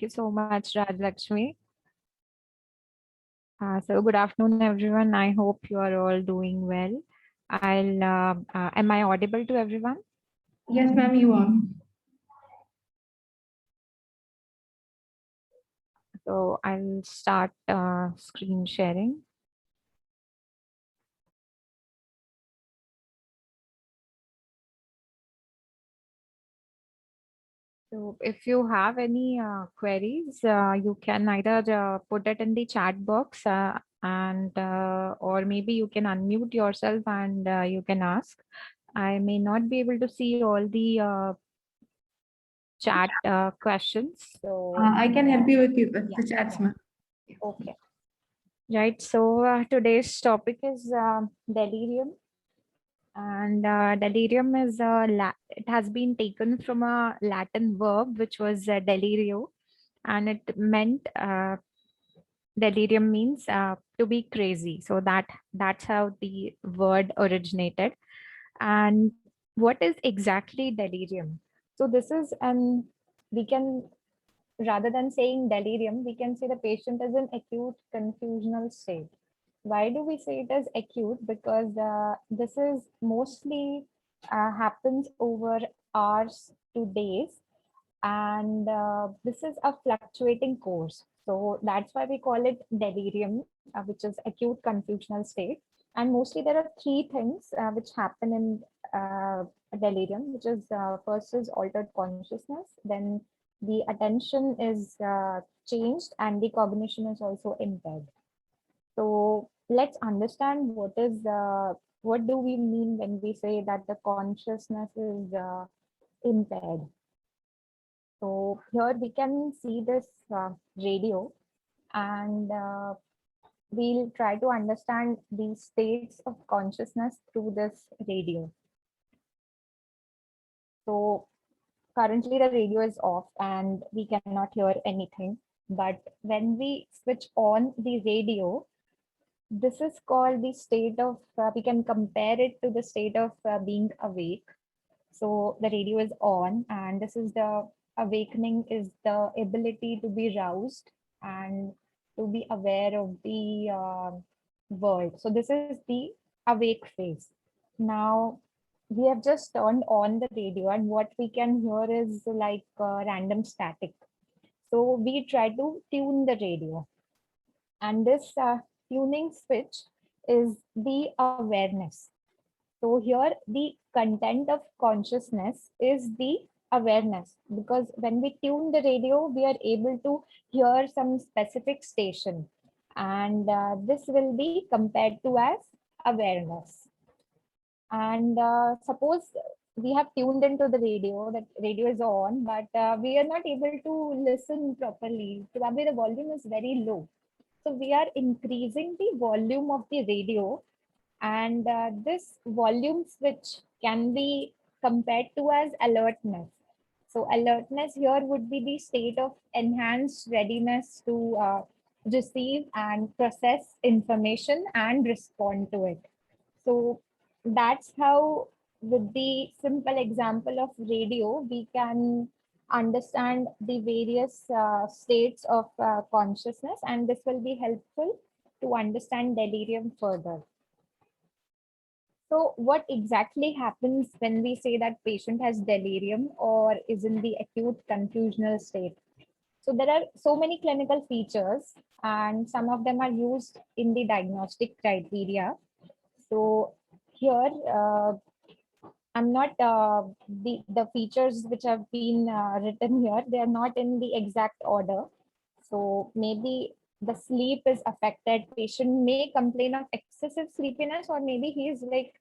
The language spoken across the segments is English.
you so much, Rajlakshmi. So good afternoon, everyone. I hope you are all doing well. Am I audible to everyone? Yes, ma'am, you are. So I'll start screen sharing. So if you have any queries, you can either put it in the chat box and or maybe you can unmute yourself and you can ask. I may not be able to see all the chat questions. So I can help you with yeah, the chats, ma'am. okay. Right. So today's topic is delirium, and delirium is it has been taken from a Latin verb which was delirio, and it meant delirium means to be crazy. So that's how the word originated. And what is exactly delirium? So this is an we can rather than saying delirium, we can say the patient is in acute confusional state. Why do we say it as acute? Because this is mostly happens over hours to days, and this is a fluctuating course. So that's why we call it delirium, which is acute confusional state. And mostly there are three things which happen in delirium, which is first is altered consciousness, then the attention is changed, and the cognition is also impaired. So let's understand what do we mean when we say that the consciousness is impaired. So here we can see this radio, and we'll try to understand the states of consciousness through this radio. So currently the radio is off and we cannot hear anything. But when we switch on the radio, this is called the state of, we can compare it to the state of being awake. So the radio is on, and this is the awakening is the ability to be roused and to be aware of the world. So this is the awake phase. Now we have just turned on the radio, and what we can hear is like random static. So we try to tune the radio, and this tuning switch is the awareness. So here the content of consciousness is the awareness, because when we tune the radio, we are able to hear some specific station, and this will be compared to as awareness. And suppose we have tuned into the radio, that radio is on, but we are not able to listen properly. Probably the volume is very low. So we are increasing the volume of the radio, and this volume switch can be compared to as alertness. So alertness here would be the state of enhanced readiness to receive and process information and respond to it. So that's how, with the simple example of radio, we can understand the various states of consciousness, and this will be helpful to understand delirium further. So what exactly happens when we say that patient has delirium or is in the acute confusional state? So there are so many clinical features, and some of them are used in the diagnostic criteria. So here, I'm not the features which have been written here. They are not in the exact order. So maybe the sleep is affected. Patient may complain of excessive sleepiness, or maybe he is like,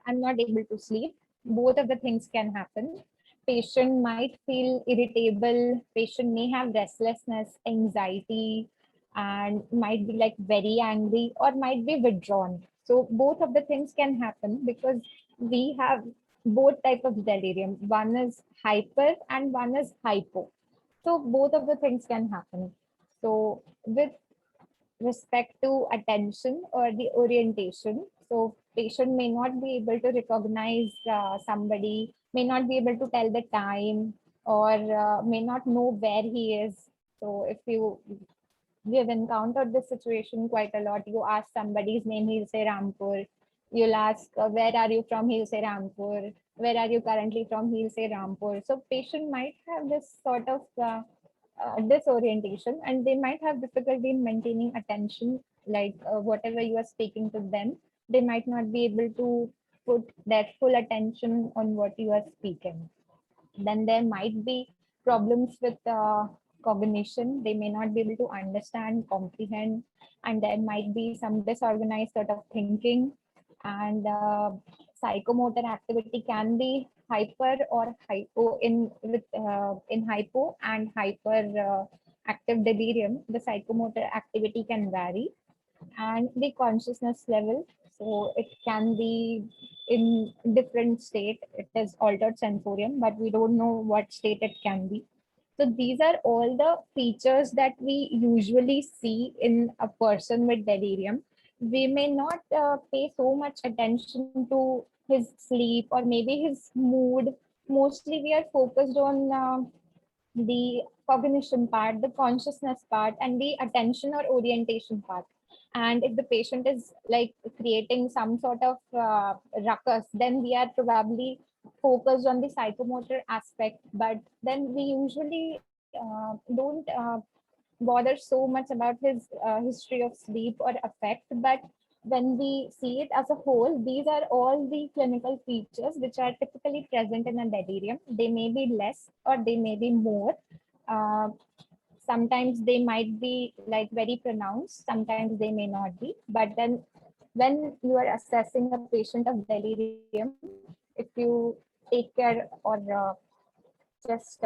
I'm not able to sleep. Both of the things can happen. Patient might feel irritable. Patient may have restlessness, anxiety, and might be like very angry or might be withdrawn. So both of the things can happen because we have both type of delirium. One is hyper and one is hypo. So both of the things can happen. So with respect to attention or the orientation. So patient may not be able to recognize somebody, may not be able to tell the time, or may not know where he is. So if we have encountered this situation quite a lot. You ask somebody's name, he'll say Rampur. You'll ask, where are you from? He'll say Rampur. Where are you currently from? He'll say Rampur. So patient might have this sort of disorientation, and they might have difficulty in maintaining attention, like whatever you are speaking to them, they might not be able to put their full attention on what you are speaking. Then there might be problems with cognition. They may not be able to understand, comprehend, and there might be some disorganized sort of thinking. And psychomotor activity can be hyper or hypo in hypo and hyper active delirium. The psychomotor activity can vary, and the consciousness level. So it can be in different state. It is altered sensorium, but we don't know what state it can be. So these are all the features that we usually see in a person with delirium. We may not pay so much attention to his sleep or maybe his mood. Mostly we are focused on the cognition part, the consciousness part, and the attention or orientation part. And if the patient is like creating some sort of ruckus, then we are probably focused on the psychomotor aspect. But then we usually don't bother so much about his history of sleep or affect. But when we see it as a whole, these are all the clinical features which are typically present in a delirium. They may be less or they may be more. Uh, Sometimes they might be like very pronounced, sometimes they may not be. But then when you are assessing a patient of delirium, if you take care or just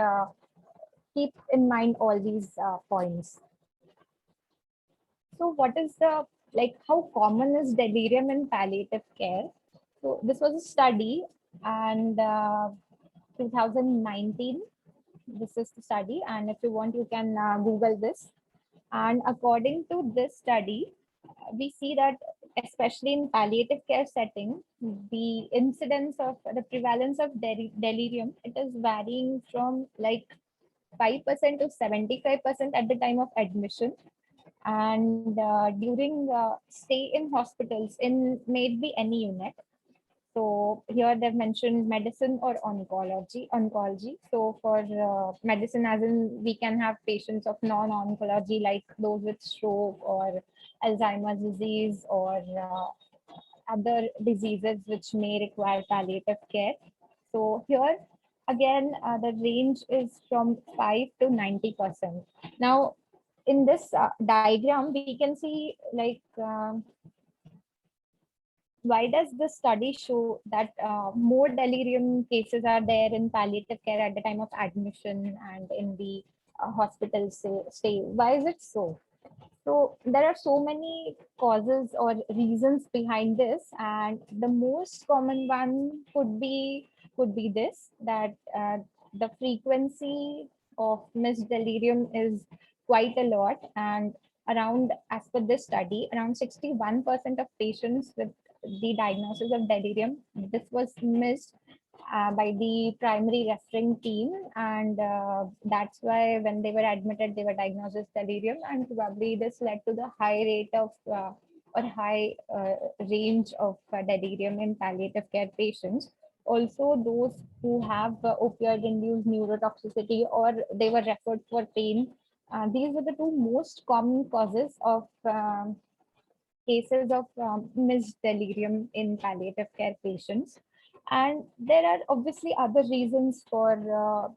keep in mind all these points. So what is the, like, how common is delirium in palliative care? So this was a study, and 2019, this is the study, and if you want you can Google this. And according to this study, we see that especially in palliative care setting, the incidence of the prevalence of delirium, it is varying from like 5% to 75% at the time of admission. And during stay in hospitals, in maybe any unit. So here they've mentioned medicine or oncology. So for medicine, as in we can have patients of non-oncology, like those with stroke or Alzheimer's disease or other diseases which may require palliative care. So here again, the range is from 5 to 90%. Now, in this diagram, we can see like why does the study show that more delirium cases are there in palliative care at the time of admission and in the hospital stay? Why is it so? So there are so many causes or reasons behind this, and the most common one could be this, that the frequency of missed delirium is quite a lot. And around, as per this study, around 61% of patients with the diagnosis of delirium, this was missed by the primary referring team. And that's why when they were admitted, they were diagnosed as delirium, and probably this led to the high rate of or high range of delirium in palliative care patients. Also, those who have opioid-induced neurotoxicity or they were referred for pain, these are the two most common causes of cases of missed delirium in palliative care patients. And there are obviously other reasons for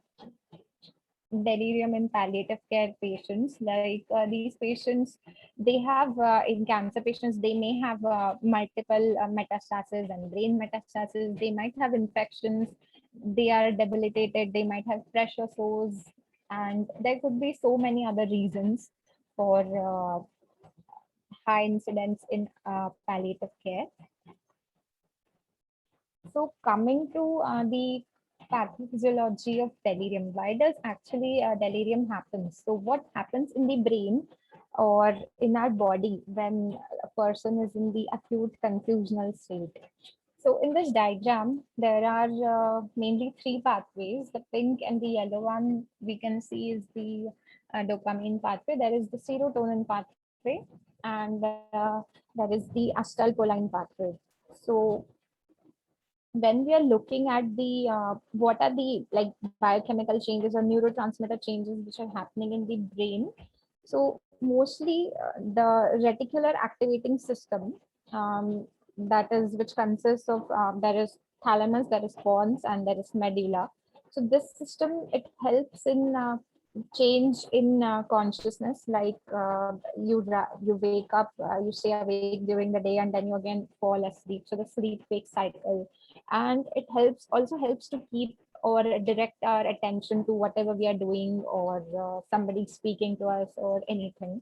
delirium in palliative care patients. Like these patients, they have in cancer patients, they may have multiple metastases and brain metastases. They might have infections. They are debilitated. They might have pressure sores, and there could be so many other reasons for high incidence in palliative care. So coming to the pathophysiology of delirium, why does actually delirium happen? So what happens in the brain or in our body when a person is in the acute confusional state? So in this diagram, there are mainly three pathways. The pink and the yellow one we can see is the dopamine pathway. There is the serotonin pathway, and there is the acetylcholine pathway. So when we are looking at the what are the like biochemical changes or neurotransmitter changes which are happening in the brain, so mostly the reticular activating system, that is which consists of there is thalamus, there is pons, and there is medulla. So this system, it helps in change in consciousness, like you wake up, you stay awake during the day, and then you again fall asleep. So the sleep wake cycle, and it helps also helps to keep or direct our attention to whatever we are doing, or somebody speaking to us, or anything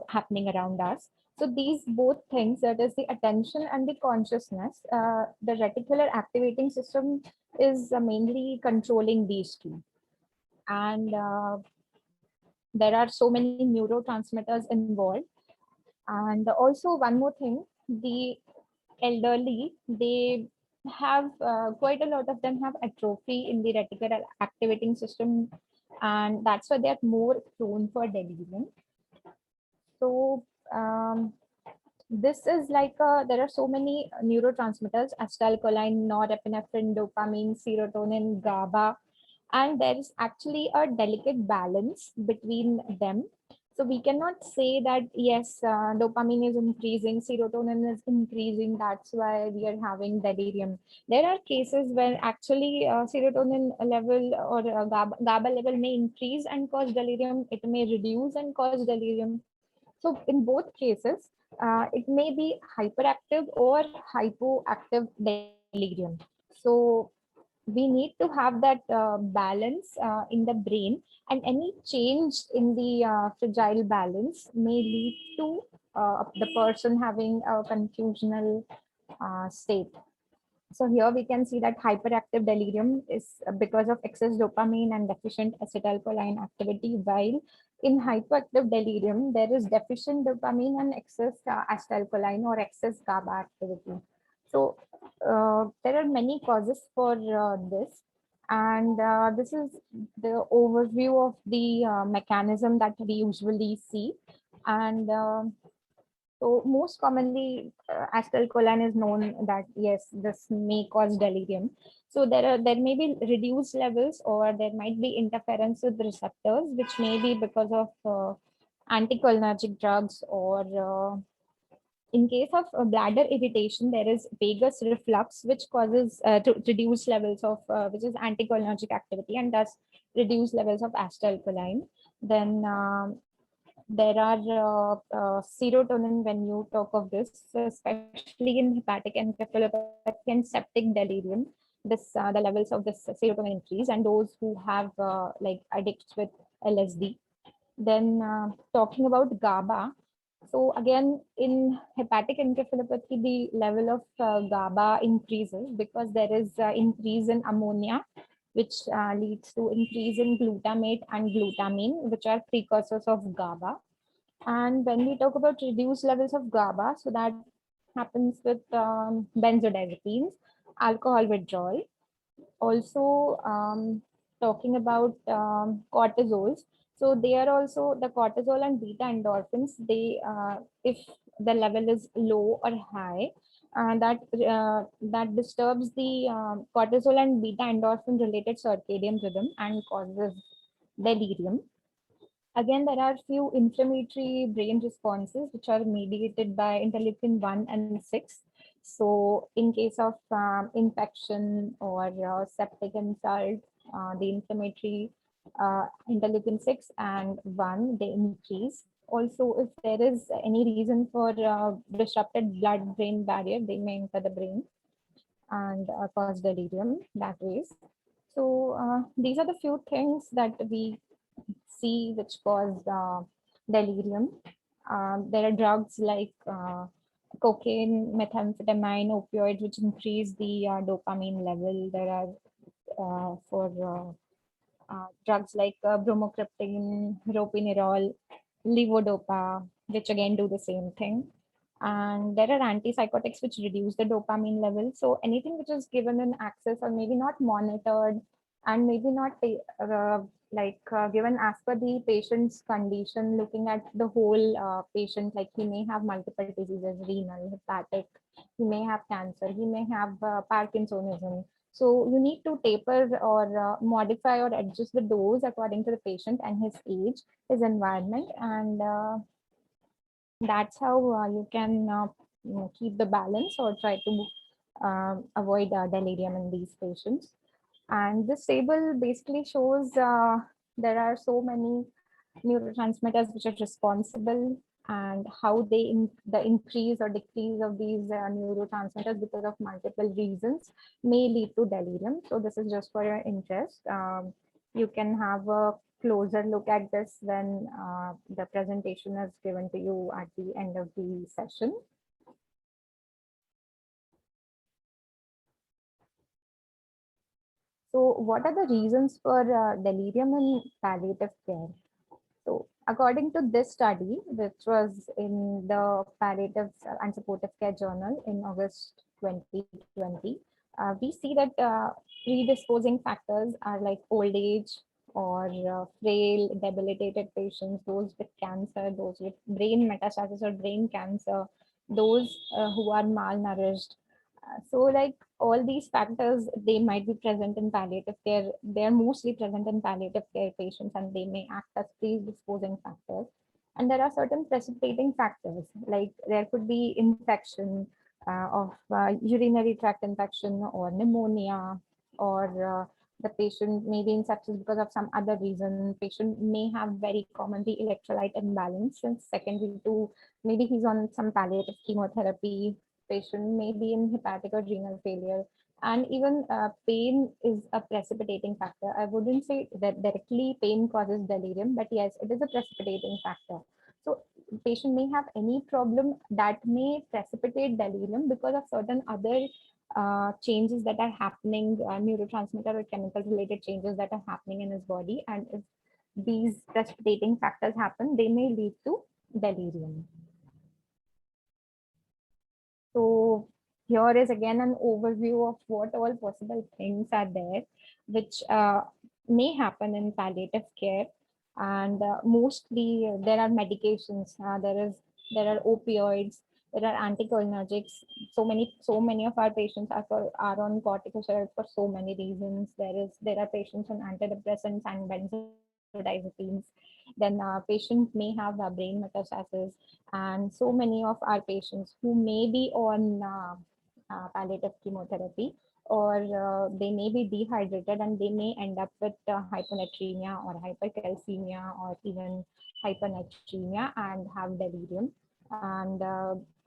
happening around us. So these both things, that is the attention and the consciousness, the reticular activating system is mainly controlling these two. And there are so many neurotransmitters involved. And also one more thing, the elderly, they have quite a lot of them have atrophy in the reticular activating system, and that's why they are more prone for delirium. So this is like there are so many neurotransmitters: acetylcholine, norepinephrine, dopamine, serotonin, GABA, and there is actually a delicate balance between them. So we cannot say that yes, dopamine is increasing, serotonin is increasing, that's why we are having delirium. There are cases where actually serotonin level or GABA level may increase and cause delirium, it may reduce and cause delirium. So in both cases, it may be hyperactive or hypoactive delirium. So we need to have that balance in the brain, and any change in the fragile balance may lead to the person having a confusional state. So here we can see that hyperactive delirium is because of excess dopamine and deficient acetylcholine activity, while in hypoactive delirium, there is deficient dopamine and excess acetylcholine or excess GABA activity. So there are many causes for this. And this is the overview of the mechanism that we usually see. And so most commonly, acetylcholine is known that yes, this may cause delirium. So there may be reduced levels, or there might be interference with receptors, which may be because of anticholinergic drugs, or in case of bladder irritation, there is vagus reflux, which causes to reduce levels of which is anticholinergic activity, and thus reduce levels of acetylcholine. Then there are serotonin when you talk of this, especially in hepatic encephalopathy and septic delirium. This the levels of this serotonin increase, and those who have like addicts with LSD. Then talking about GABA. So again, in hepatic encephalopathy, the level of GABA increases because there is increase in ammonia, which leads to increase in glutamate and glutamine, which are precursors of GABA. And when we talk about reduced levels of GABA, so that happens with benzodiazepines, alcohol withdrawal. Also, talking about cortisols. So they are also the cortisol and beta endorphins. They, if the level is low or high, that disturbs the cortisol and beta endorphin related circadian rhythm and causes delirium. Again, there are few inflammatory brain responses which are mediated by interleukin 1 and 6. So, in case of infection or septic insult, the inflammatory interleukin 6 and 1 they increase. Also, if there is any reason for disrupted blood-brain barrier, they may enter the brain and cause delirium that ways. So, these are the few things that we see which cause delirium. There are drugs like cocaine, methamphetamine, opioids, which increase the dopamine level. There are for drugs like bromocriptine, ropinirole, levodopa, which again do the same thing. And there are antipsychotics which reduce the dopamine level. So anything which is given in access or maybe not monitored and maybe not given as per the patient's condition, looking at the whole patient, like he may have multiple diseases, renal, hepatic, he may have cancer, he may have Parkinsonism. So you need to taper or modify or adjust the dose according to the patient and his age, his environment, and that's how you can keep the balance or try to avoid delirium in these patients. And this table basically shows there are so many neurotransmitters which are responsible, and how the increase or decrease of these neurotransmitters because of multiple reasons may lead to delirium. So this is just for your interest. You can have a closer look at this when the presentation is given to you at the end of the session. So what are the reasons for delirium in palliative care? So according to this study, which was in the Palliative and Supportive Care Journal in August 2020, we see that predisposing factors are like old age or frail, debilitated patients, those with cancer, those with brain metastasis or brain cancer, those who are malnourished. So like all these factors, they might be present in palliative care. They're mostly present in palliative care patients, and they may act as predisposing factors. And there are certain precipitating factors, like there could be infection of urinary tract infection or pneumonia, or the patient may be in sepsis because of some other reason. Patient may have very commonly electrolyte imbalance, and secondary to maybe he's on some palliative chemotherapy. Patient may be in hepatic or renal failure, and even pain is a precipitating factor. I wouldn't say that directly pain causes delirium, but yes, it is a precipitating factor. So patient may have any problem that may precipitate delirium because of certain other changes that are happening, neurotransmitter or chemical related changes that are happening in his body. And if these precipitating factors happen, they may lead to delirium. So here is again an overview of what all possible things are there, which may happen in palliative care. And mostly there are medications. There are opioids. There are anticholinergics. So many of our patients are on corticosteroids for so many reasons. There are patients on antidepressants and benzodiazepines. Then patient may have brain metastasis, and so many of our patients who may be on palliative chemotherapy, or they may be dehydrated and they may end up with hyponatremia or hypercalcemia or even hypernatremia and have delirium. And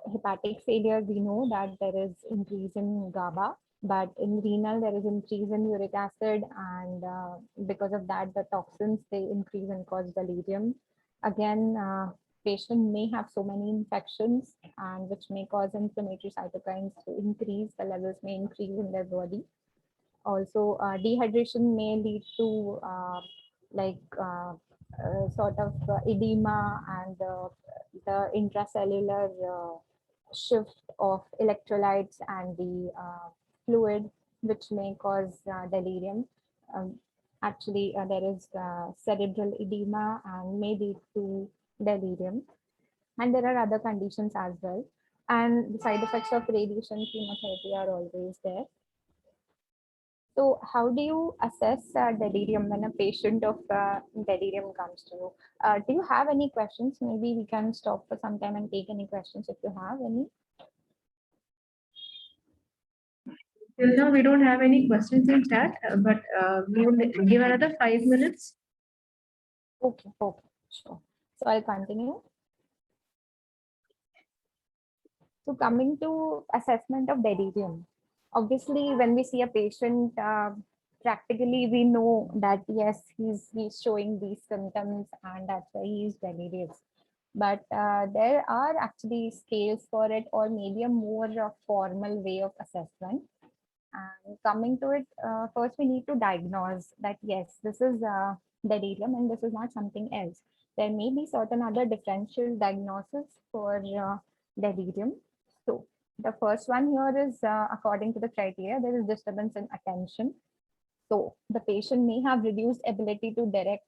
hepatic failure, we know that there is increase in GABA, but in renal there is increase in uric acid, and because of that the toxins, they increase and cause delirium. Again, patient may have so many infections, and which may cause inflammatory cytokines to increase, the levels may increase in their body. Also dehydration may lead to like sort of edema, and the intracellular shift of electrolytes and the fluid, which may cause delirium. Um, Actually, there is cerebral edema and may lead to delirium. And there are other conditions as well. And the side effects of radiation chemotherapy are always there. So how do you assess delirium when a patient of delirium comes to you? Do you have any questions? Maybe we can stop for some time and take any questions if you have any. Till now, we don't have any questions in chat, but we will give another 5 minutes. Okay, sure. So I'll continue. So coming to assessment of delirium, obviously when we see a patient, practically we know that yes, he's showing these symptoms and that's why he's delirious. But there are actually scales for it, or maybe a more formal way of assessment. And coming to it, first we need to diagnose that yes, this is delirium and this is not something else. There may be certain other differential diagnosis for delirium. So the first one here is according to the criteria, there is disturbance in attention. So the patient may have reduced ability to direct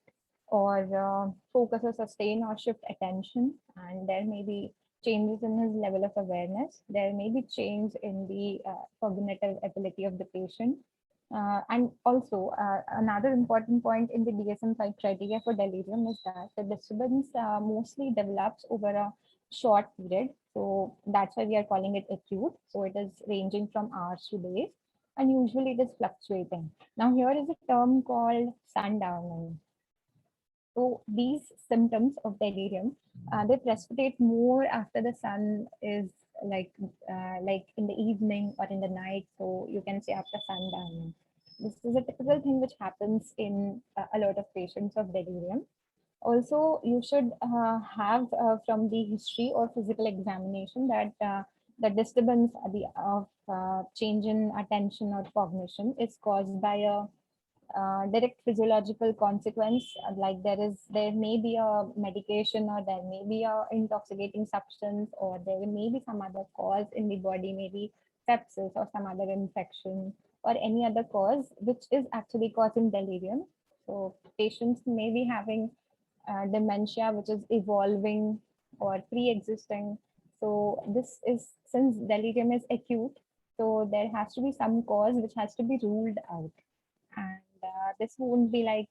or focus or sustain or shift attention, and there may be changes in his level of awareness. There may be change in the cognitive ability of the patient. And also, another important point in the DSM-5 criteria for delirium is that the disturbance mostly develops over a short period. So that's why we are calling it acute. So it is ranging from hours to days, and usually it is fluctuating. Now, here is a term called sundowning. So these symptoms of delirium, they precipitate more after the sun is like in the evening or in the night. So you can say after sundown. This is a typical thing which happens in a lot of patients of delirium. Also, you should have from the history or physical examination that the disturbance of change in attention or cognition is caused by a direct physiological consequence, like there may be a medication, or there may be a intoxicating substance, or there may be some other cause in the body, maybe sepsis or some other infection or any other cause which is actually causing delirium. So patients may be having dementia which is evolving or pre-existing. So this is, since delirium is acute, so there has to be some cause which has to be ruled out, and this won't be like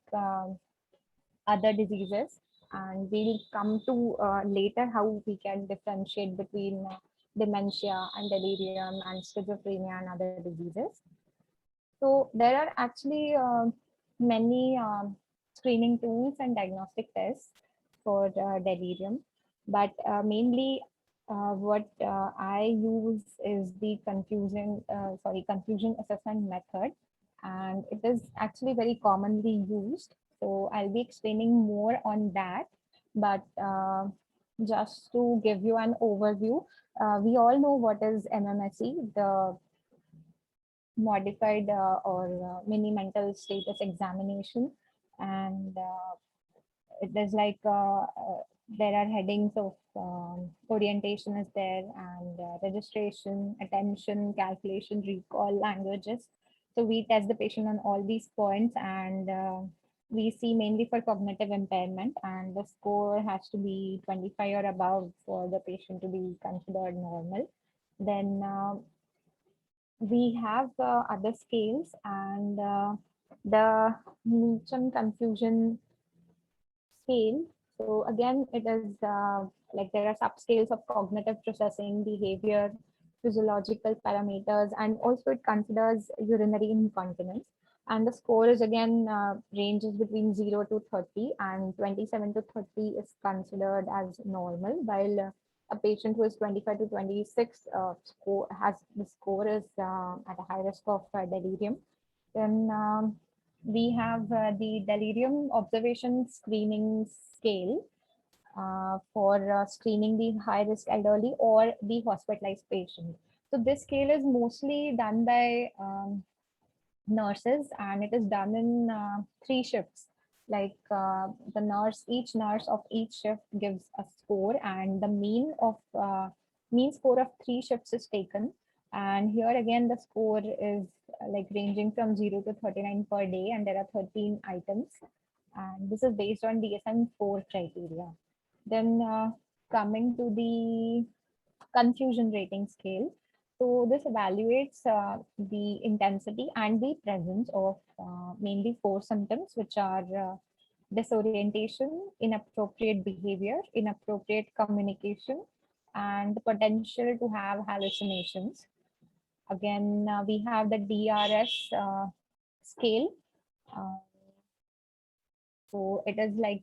other diseases, and we'll come to later how we can differentiate between dementia and delirium and schizophrenia and other diseases. So there are actually many screening tools and diagnostic tests for delirium, but mainly what I use is the confusion assessment method, and it is actually very commonly used. So I'll be explaining more on that, but just to give you an overview, we all know what is MMSE, the modified or mini mental status examination, and it is like there are headings of orientation is there, and registration, attention, calculation, recall, languages. So we test the patient on all these points, and we see mainly for cognitive impairment, and the score has to be 25 or above for the patient to be considered normal. Then we have other scales, and the Meacham confusion scale. So again, it is like there are subscales of cognitive processing, behavior, physiological parameters, and also it considers urinary incontinence. And the score is again ranges between 0 to 30, and 27 to 30 is considered as normal, while a patient who is 25 to 26 score has the score is at a high risk of delirium. Then we have the delirium observation screening scale for screening the high risk elderly or the hospitalized patient. So this scale is mostly done by nurses, and it is done in 3 shifts. Like each nurse of each shift gives a score, and the mean score of 3 shifts is taken. And here again, the score is like ranging from 0 to 39 per day, and there are 13 items. And this is based on DSM-4 criteria. Then coming to the confusion rating scale. So this evaluates the intensity and the presence of mainly 4 symptoms, which are disorientation, inappropriate behavior, inappropriate communication, and the potential to have hallucinations. Again, we have the DRS scale. Uh, so it is like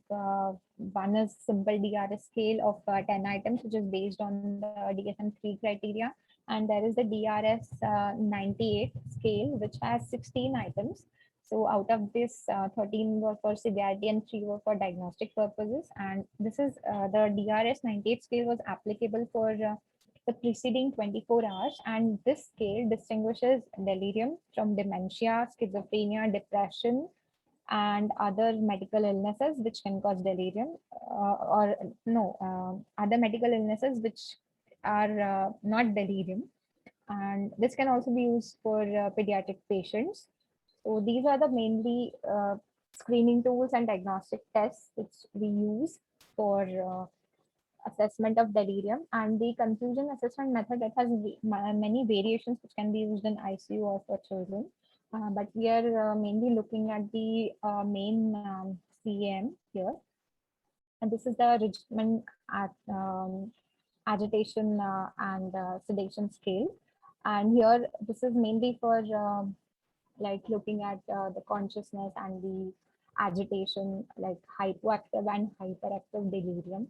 one is simple DRS scale of 10 items, which is based on the DSM-3 criteria. And there is the DRS 98 scale, which has 16 items. So out of this, 13 were for severity and 3 were for diagnostic purposes. And this is the DRS 98 scale was applicable for the preceding 24 hours. And this scale distinguishes delirium from dementia, schizophrenia, depression, and other medical illnesses which can cause delirium, or no, other medical illnesses which are not delirium. And this can also be used for pediatric patients. So these are the mainly screening tools and diagnostic tests which we use for assessment of delirium. And the confusion assessment method, that has many variations which can be used in ICU or for children. But we are mainly looking at the main CAM here. And this is the Richmond agitation and sedation scale. And here, this is mainly for like looking at the consciousness and the agitation, like hypoactive and hyperactive delirium.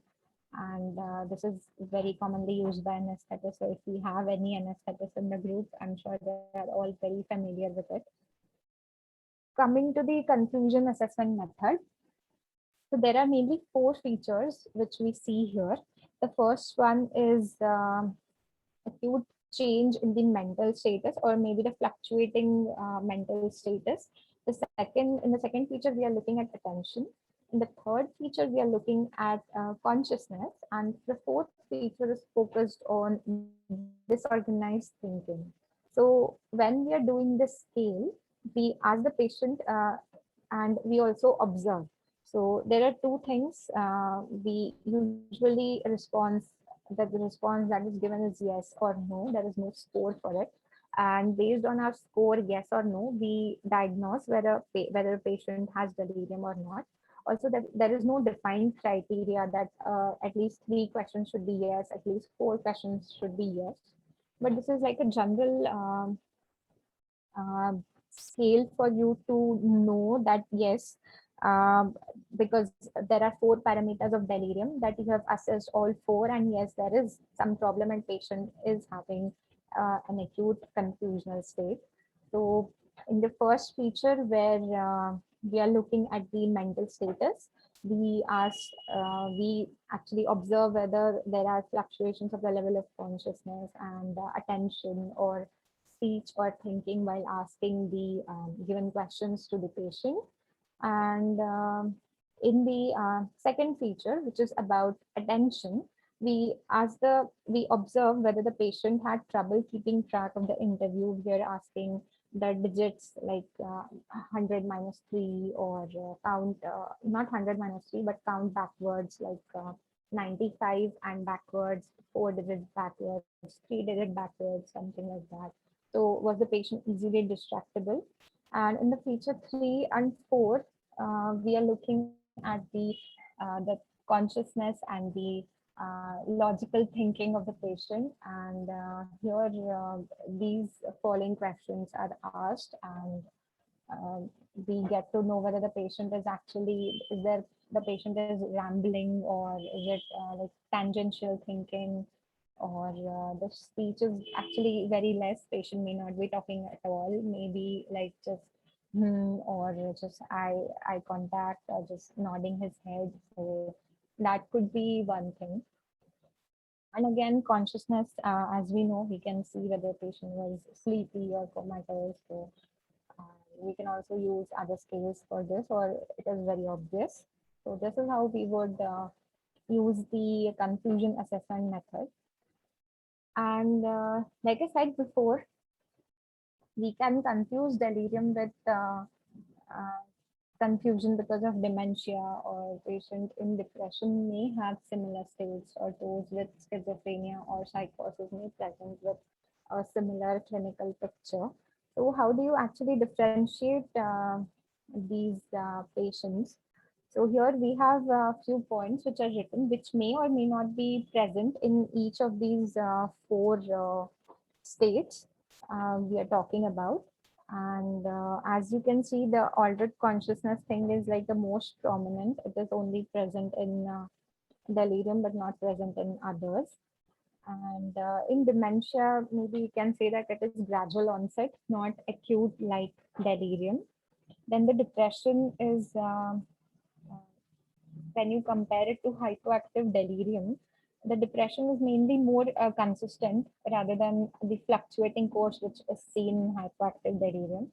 And this is very commonly used by anesthetists. So if we have any anesthetists in the group, I'm sure they are all very familiar with it. Coming to the confusion assessment method. So there are mainly four features which we see here. The first one is acute change in the mental status, or maybe the fluctuating mental status. In the second feature, we are looking at attention. In the third feature, we are looking at consciousness, and the fourth feature is focused on disorganized thinking. So when we are doing this scale, we ask the patient and we also observe. So there are two things. We usually the response that is given is yes or no. There is no score for it. And based on our score, yes or no, we diagnose whether a patient has delirium or not. Also, that there is no defined criteria that at least 3 questions should be yes, at least 4 questions should be yes. But this is like a general uh, scale for you to know that yes, um, because there are 4 parameters of delirium that you have assessed all four, and yes, there is some problem and patient is having an acute confusional state. So in the first feature where we are looking at the mental status, we actually observe whether there are fluctuations of the level of consciousness and attention or speech or thinking while asking the given questions to the patient. And in the second feature, which is about attention, we observe whether the patient had trouble keeping track of the interview. We are asking the digits like 100 minus 3, or count, not 100 minus 3, but count backwards like 95 and backwards, 4 digits backwards, 3 digits backwards, something like that. So was the patient easily distractible? And in the feature 3 and 4, we are looking at the consciousness and the logical thinking of the patient. And here, these following questions are asked, and we get to know whether the patient is actually, the patient is rambling, or is it like tangential thinking, or the speech is actually very less. Patient may not be talking at all, maybe like just or just eye contact, or just nodding his head. So that could be one thing. And again, consciousness, as we know, we can see whether the patient was sleepy or comatose. So we can also use other scales for this, or it is very obvious. So this is how we would use the confusion assessment method. And like I said before, we can confuse delirium with uh, confusion because of dementia, or patient in depression may have similar states, or those with schizophrenia or psychosis may present with a similar clinical picture. So how do you actually differentiate these patients? So here we have a few points which are written, which may or may not be present in each of these four states we are talking about. And as you can see, the altered consciousness thing is like the most prominent. It is only present in delirium, but not present in others. And in dementia, maybe you can say that it is gradual onset, not acute like delirium. Then the depression is, when you compare it to hypoactive delirium, the depression is mainly more consistent rather than the fluctuating course which is seen in hypoactive delirium.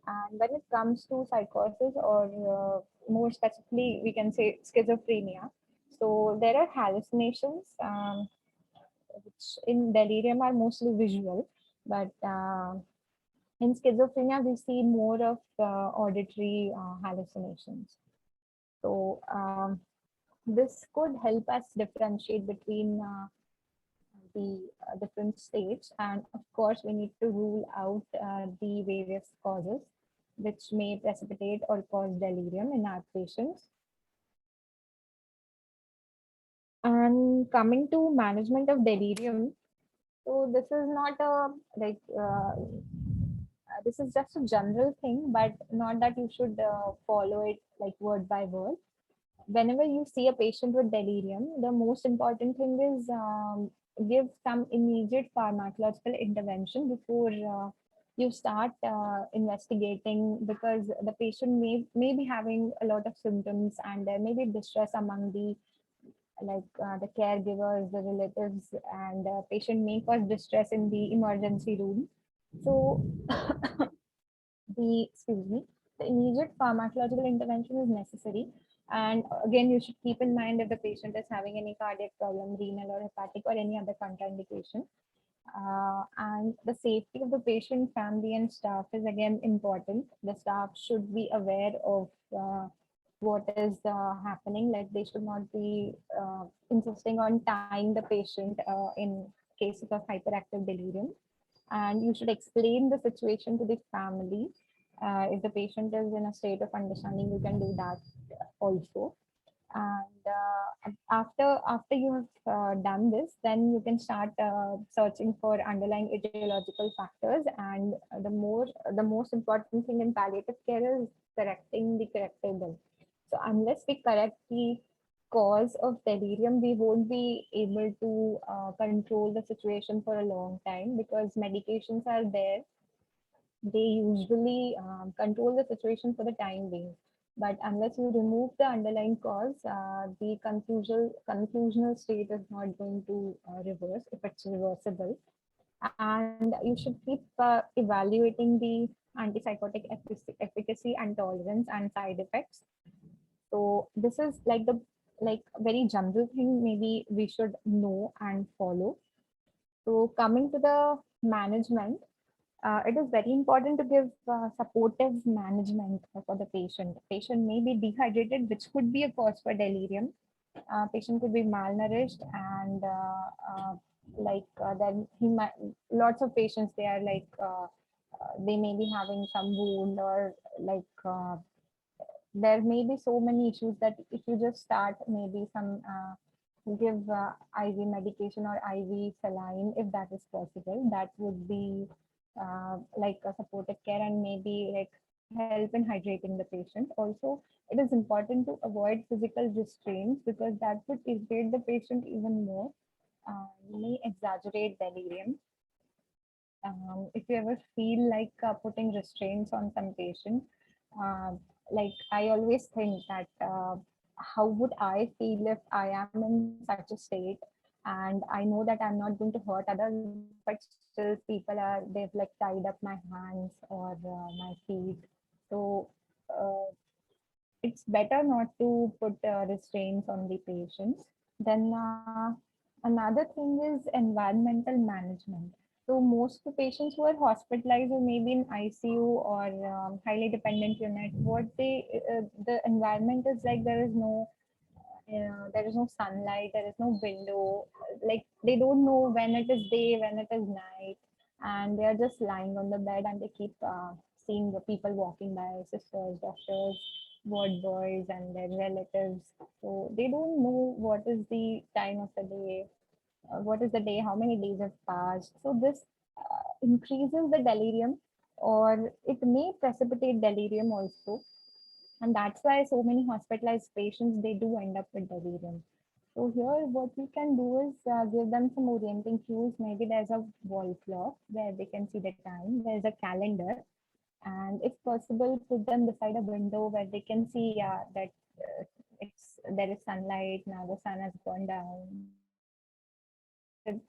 And when it comes to psychosis, or more specifically, we can say schizophrenia. So there are hallucinations which in delirium are mostly visual, but in schizophrenia we see more of auditory hallucinations. So this could help us differentiate between the different states, and of course we need to rule out the various causes which may precipitate or cause delirium in our patients. And coming to management of delirium, so this is not a like this is just a general thing, but not that you should follow it like word by word. Whenever you see a patient with delirium, the most important thing is give some immediate pharmacological intervention before you start investigating, because the patient may be having a lot of symptoms and there may be distress among the caregivers, the relatives, and patient may cause distress in the emergency room. So excuse me, the immediate pharmacological intervention is necessary. And again, you should keep in mind if the patient is having any cardiac problem, renal or hepatic or any other contraindication. And the safety of the patient, family, and staff is again important. The staff should be aware of what is happening. Like they should not be insisting on tying the patient in cases of hyperactive delirium. And you should explain the situation to the family. If the patient is in a state of understanding, you can do that also. And after you have done this, then you can start searching for underlying etiological factors. And the most important thing in palliative care is correcting the correctable. So unless we correct the cause of delirium, we won't be able to control the situation for a long time, because medications are there. They usually control the situation for the time being. But unless you remove the underlying cause, the conclusional state is not going to reverse if it's reversible. And you should keep evaluating the antipsychotic efficacy and tolerance and side effects. So this is like the very general thing maybe we should know and follow. So coming to the management, it is very important to give supportive management for the patient. Patient may be dehydrated, which could be a cause for delirium. Patient could be malnourished, and then he might. Lots of patients, they are they may be having some wound, or there may be so many issues that if you just start maybe some give IV medication or IV saline, if that is possible, that would be like a supportive care and maybe like help in hydrating the patient. Also, it is important to avoid physical restraints, because that would irritate the patient even more, may exaggerate delirium. If you ever feel like putting restraints on some patient, uh, like I always think that how would I feel if I am in such a state and I know that I'm not going to hurt others, but still people they've like tied up my hands or my feet. So uh, it's better not to put restraints on the patients. Then another thing is environmental management. So most of the patients who are hospitalized or maybe in ICU or highly dependent unit, what the environment is like, there is no sunlight, there is no window. Like they don't know when it is day, when it is night, and they are just lying on the bed and they keep seeing the people walking by, sisters, doctors, ward boys, and their relatives. So they don't know what is the time of the day, what is the day, how many days have passed. So this increases the delirium, or it may precipitate delirium also. And that's why so many hospitalized patients, they do end up with delirium. So here what we can do is give them some orienting cues. Maybe there's a wall clock where they can see the time, there's a calendar, and if possible put them beside a window where they can see that there is sunlight, now the sun has gone down.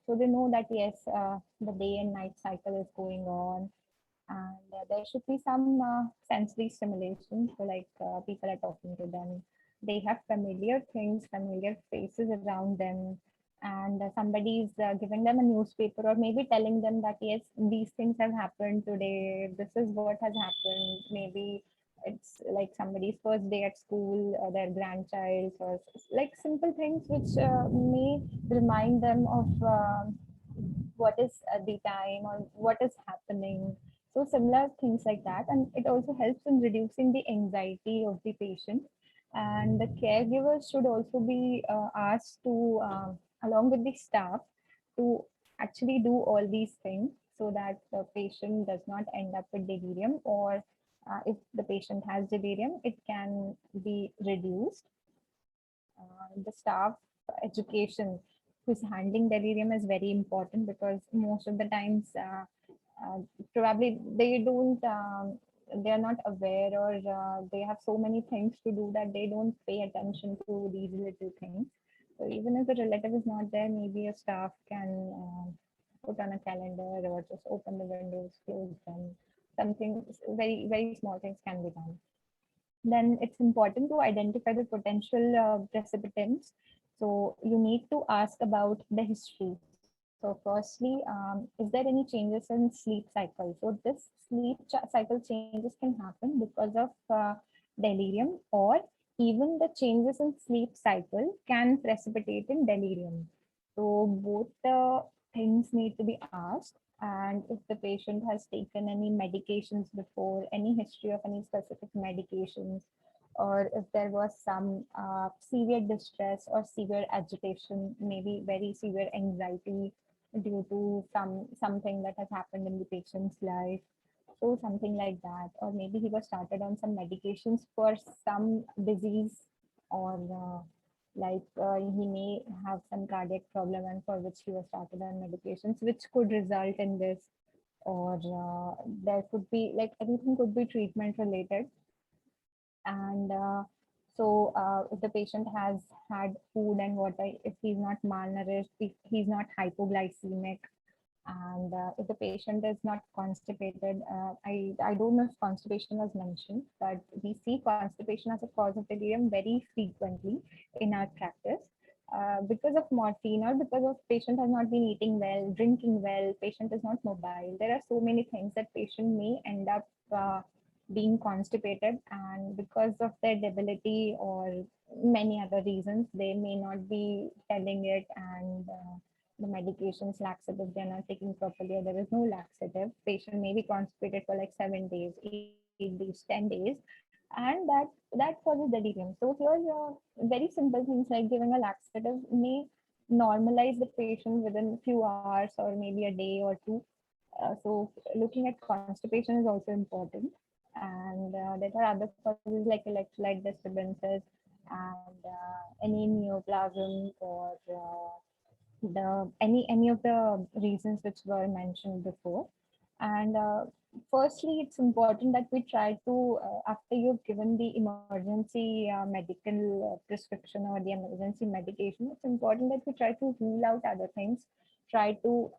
So they know that yes, the day and night cycle is going on. And there should be some sensory stimulation. So like people are talking to them, they have familiar things, familiar faces around them. and somebody is giving them a newspaper or maybe telling them that yes, these things have happened today, this is what has happened. Maybe it's like somebody's first day at school or their grandchild's, or like simple things which may remind them of what is the time or what is happening. So similar things like that, and it also helps in reducing the anxiety of the patient. And the caregivers should also be asked to, along with the staff, to actually do all these things so that the patient does not end up with delirium, or if the patient has delirium, it can be reduced. The staff education who's handling delirium is very important, because most of the times uh, probably they are not aware, or they have so many things to do that they don't pay attention to these little things. So even if the relative is not there, maybe a staff can put on a calendar or just open the windows, close them. Something very, very small things can be done. Then it's important to identify the potential precipitants. So you need to ask about the history. So firstly, is there any changes in sleep cycle? So this cycle changes can happen because of delirium, or even the changes in sleep cycle can precipitate in delirium. So both the things need to be asked. And if the patient has taken any medications before, any history of any specific medications, or if there was some severe distress or severe agitation, maybe very severe anxiety due to something that has happened in the patient's life. So something like that, or maybe he was started on some medications for some disease, or he may have some cardiac problem and for which he was started on medications, which could result in this. Or there could be like anything could be treatment related. And if the patient has had food and water, if he's not malnourished, if he's not hypoglycemic, and if the patient is not constipated, I don't know if constipation was mentioned, but we see constipation as a cause of delirium very frequently in our practice. Because of morphine, or because of patient has not been eating well, drinking well, patient is not mobile. There are so many things that patient may end up being constipated, and because of their debility or many other reasons, they may not be telling it. And the medications, laxative, they're not taking properly, or there is no laxative. Patient may be constipated for like 7 days, 8 days, 10 days, and that causes delirium. So here, very simple things like giving a laxative may normalize the patient within a few hours or maybe a day or two. So looking at constipation is also important. And there are other causes like electrolyte disturbances, and any neoplasm, or the any of the reasons which were mentioned before. And firstly, it's important that we try to, after you've given the emergency medical prescription or the emergency medication, it's important that we try to rule out other things, try to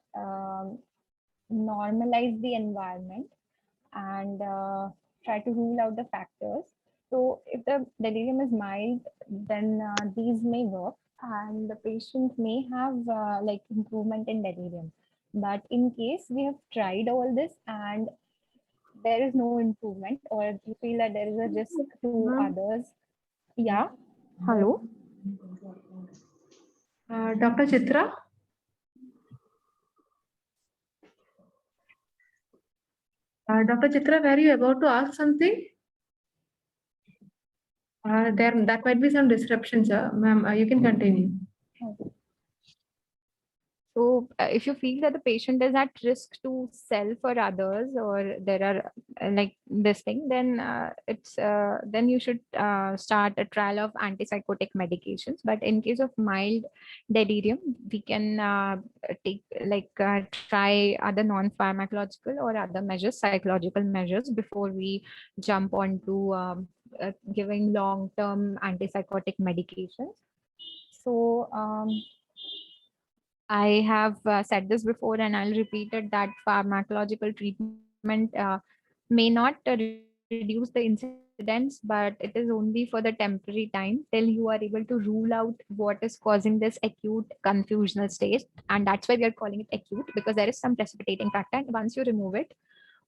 normalize the environment, and try to rule out the factors. So if the delirium is mild, then these may work, and the patient may have like improvement in delirium. But in case we have tried all this and there is no improvement, or you feel that there is a risk to others. Yeah. Hello. Dr. Chitra? Dr. Chitra, were you about to ask something? That might be some disruption, sir. Ma'am, you can continue. So, if you feel that the patient is at risk to self or others, or there are like this thing, then then you should start a trial of antipsychotic medications. But in case of mild delirium, we can take try other non-pharmacological or other measures, psychological measures, before we jump on to giving long-term antipsychotic medications. So. I have said this before and I'll repeat it, that pharmacological treatment may not reduce the incidence of delirium, incidents, but it is only for the temporary time till you are able to rule out what is causing this acute confusional state. And that's why we are calling it acute, because there is some precipitating factor. And once you remove it,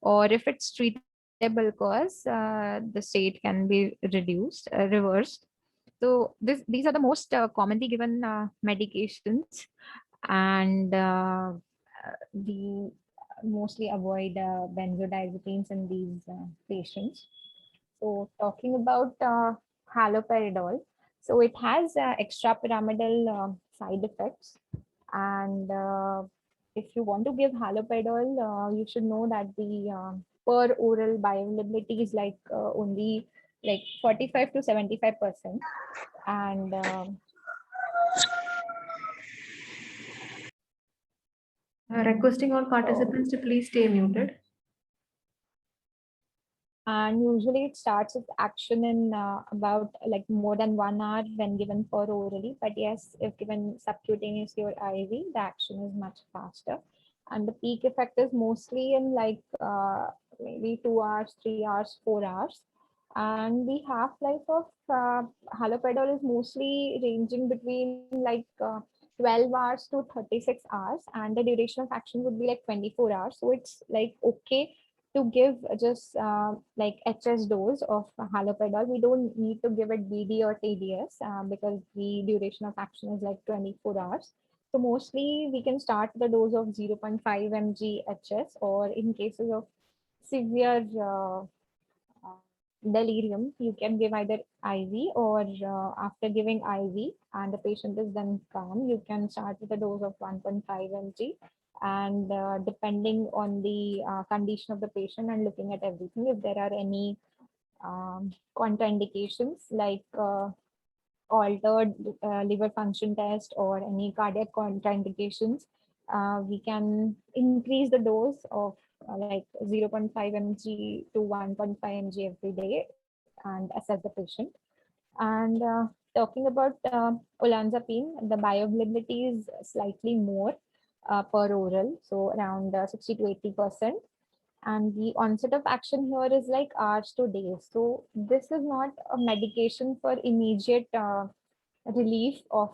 or if it's treatable cause, the state can be reversed. So these are the most commonly given medications, and we mostly avoid benzodiazepines in these patients. So talking about haloperidol, so it has extrapyramidal side effects, and if you want to give haloperidol, you should know that the per oral bioavailability is like only like 45 to 75%, and Requesting all participants to please stay muted. and usually it starts with action in about like more than 1 hour when given for orally. But yes, if given subcutaneously or IV, the action is much faster. And the peak effect is mostly in like maybe 2 hours, 3 hours, 4 hours. And the half-life of haloperidol is mostly ranging between like 12 hours to 36 hours, and the duration of action would be like 24 hours. So it's like okay to give just like HS dose of haloperidol. We don't need to give it BD or TDS because the duration of action is like 24 hours. So mostly we can start the dose of 0.5 mg HS, or in cases of severe uh, delirium, you can give either IV, or after giving IV and the patient is then calm, you can start with a dose of 1.5 mg. And depending on the condition of the patient and looking at everything, if there are any contraindications like altered liver function test or any cardiac contraindications, we can increase the dose of like 0.5 mg to 1.5 mg every day and assess the patient. And talking about olanzapine, the bioavailability is slightly more per oral, so around 60 to 80%. And the onset of action here is like hours to days. So this is not a medication for immediate relief of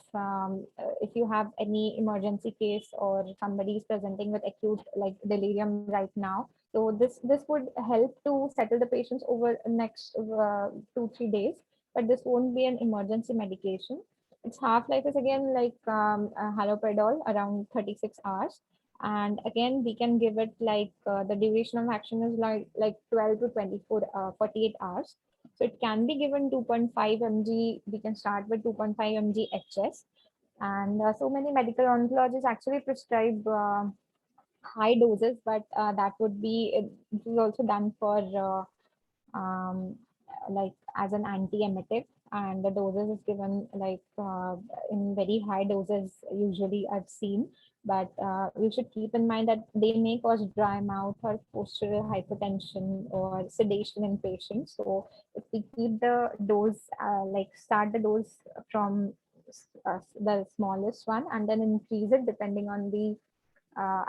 if you have any emergency case or somebody is presenting with acute like delirium right now. So this would help to settle the patients over next 2 3 days, but this won't be an emergency medication. Its half life is again like haloperidol, around 36 hours. And again we can give it like the duration of action is like 12 to 24 48 hours. So it can be given 2.5 mg. We can start with 2.5 mg HS. And so many medical oncologists actually prescribe high doses, but that would be, it is also done for like as an anti-emetic, and the doses is given like in very high doses usually I've seen. But you should keep in mind that they may cause dry mouth or postural hypertension or sedation in patients. So if we keep the dose like start the dose from the smallest one and then increase it depending on the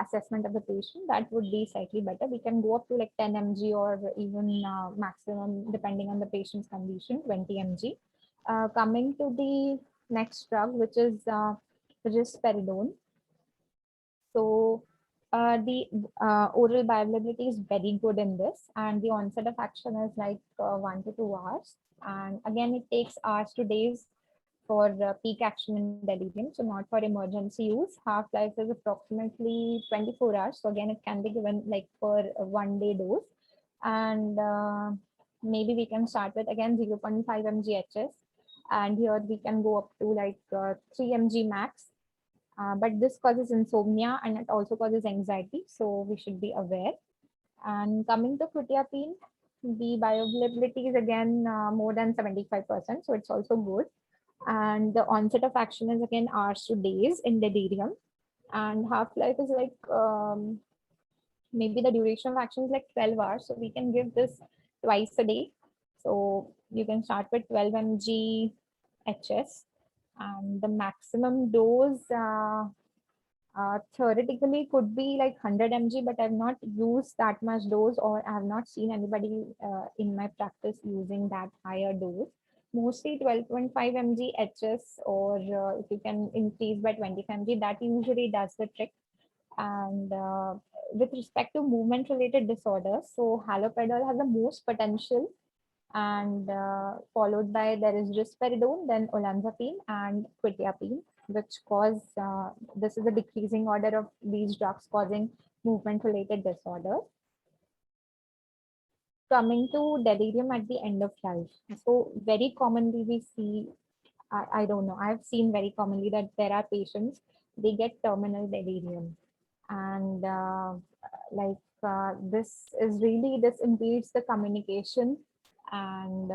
assessment of the patient, that would be slightly better. We can go up to like 10 mg or even maximum, depending on the patient's condition, 20 mg. Coming to the next drug, which is risperidone. So the oral bioavailability is very good in this, and the onset of action is like 1 to 2 hours. And again, it takes hours to days for peak action in delirium, so not for emergency use. Half-life is approximately 24 hours. So again, it can be given like for a 1 day dose. And maybe we can start with again 0.5 mg HS. And here we can go up to like 3 mg max. But this causes insomnia and it also causes anxiety. So we should be aware. And coming to quetiapine, the bioavailability is again more than 75%. So it's also good. And the onset of action is again hours to days in delirium. And half-life is like maybe the duration of action is like 12 hours. So we can give this twice a day. So you can start with 12 mg HS, and the maximum dose Theoretically could be like 100 mg, but I've not used that much dose, or I have not seen anybody in my practice using that higher dose. Mostly 12.5 mg HS, or if you can increase by 25 mg, that usually does the trick. And with respect to movement related disorders, so haloperidol has the most potential, and followed by there is risperidone, then olanzapine and quetiapine, which cause this is a decreasing order of these drugs causing movement related disorders. Coming to delirium at the end of life, so very commonly we see, I don't know, I've seen very commonly that there are patients, they get terminal delirium, and this is really, this impedes the communication, and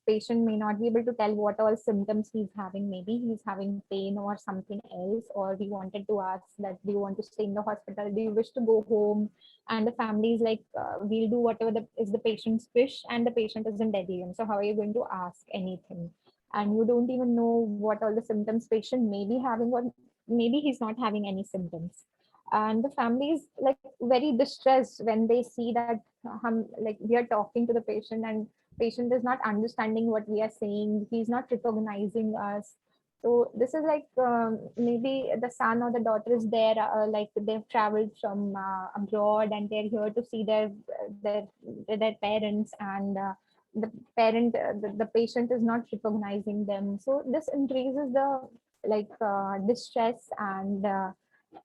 patient may not be able to tell what all symptoms he's having. Maybe he's having pain or something else, or we wanted to ask that, do you want to stay in the hospital? Do you wish to go home? And the family is like, we'll do whatever is the patient's wish, and the patient is in delirium. So how are you going to ask anything? And you don't even know what all the symptoms patient may be having, or maybe he's not having any symptoms. And the family is like very distressed when they see that like we are talking to the patient, and patient is not understanding what we are saying, he's not recognizing us. So this is like, maybe the son or the daughter is there, like they've traveled from abroad, and they're here to see their parents, and the parent, the patient is not recognizing them. So this increases the like distress, and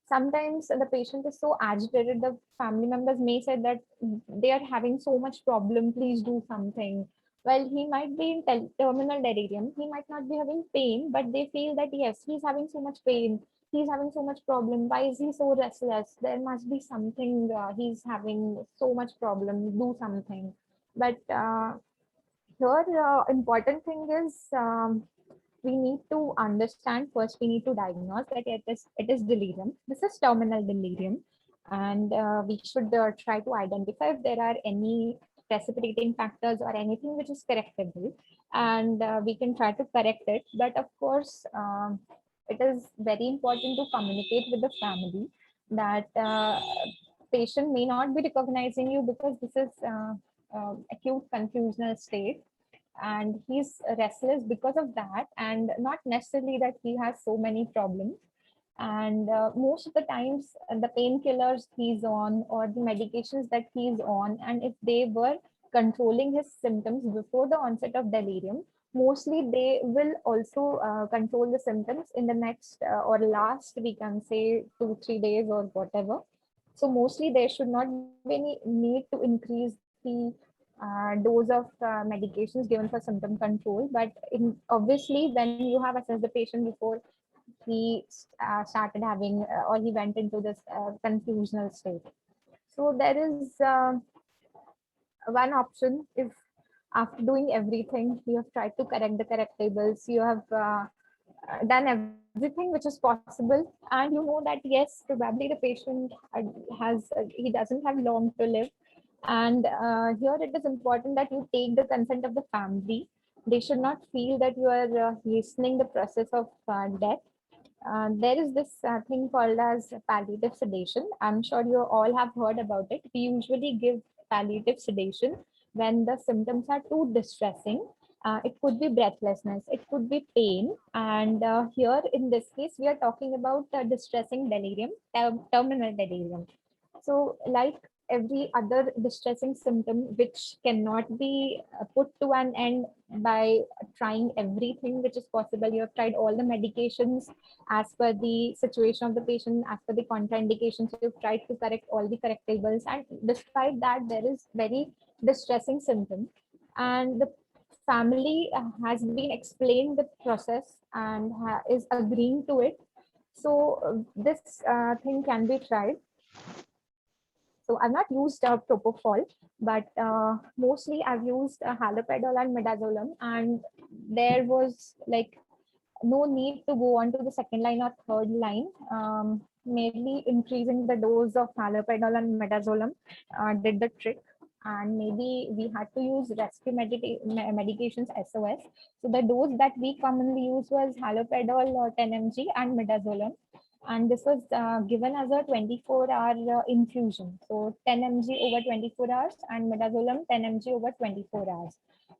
sometimes the patient is so agitated, the family members may say that they are having so much problem, please do something. Well, he might be in terminal delirium, he might not be having pain, but they feel that yes, he's having so much pain, he's having so much problem, why is he so restless, there must be something, he's having so much problem, do something. But here important thing is, we need to understand, first we need to diagnose that it is delirium, this is terminal delirium. And we should try to identify if there are any precipitating factors or anything which is correctable, and we can try to correct it. But of course, it is very important to communicate with the family that patient may not be recognizing you because this is acute confusional state, and he's restless because of that, and not necessarily that he has so many problems. And most of the times, the painkillers he's on, or the medications that he's on, and if they were controlling his symptoms before the onset of delirium, mostly they will also control the symptoms in the next or last, we can say, 2 3 days or whatever. So mostly there should not be any need to increase the dose of medications given for symptom control. But obviously, when you have assessed the patient before he started having, or he went into this confusional state, so there is one option. If after doing everything, you have tried to correct the correctables, you have done everything which is possible, and you know that yes, probably the patient he doesn't have long to live. And here it is important that you take the consent of the family. They should not feel that you are hastening the process of death. There is this thing called as palliative sedation. I'm sure you all have heard about it. We usually give palliative sedation when the symptoms are too distressing. It could be breathlessness, it could be pain. And here in this case, we are talking about distressing delirium, terminal delirium. So, like every other distressing symptom, which cannot be put to an end by trying everything which is possible. You have tried all the medications as per the situation of the patient, as per the contraindications. You've tried to correct all the correctables, and despite that, there is very distressing symptom. And the family has been explained the process and is agreeing to it. So this thing can be tried. So I've not used propofol, but mostly I've used haloperidol and midazolam, and there was like no need to go on to the second line or third line. Maybe increasing the dose of haloperidol and midazolam did the trick. And maybe we had to use rescue medications, SOS. So the dose that we commonly use was haloperidol 10 mg and midazolam. and this was given as a 24-hour infusion. So 10 mg over 24 hours and midazolam 10 mg over 24 hours.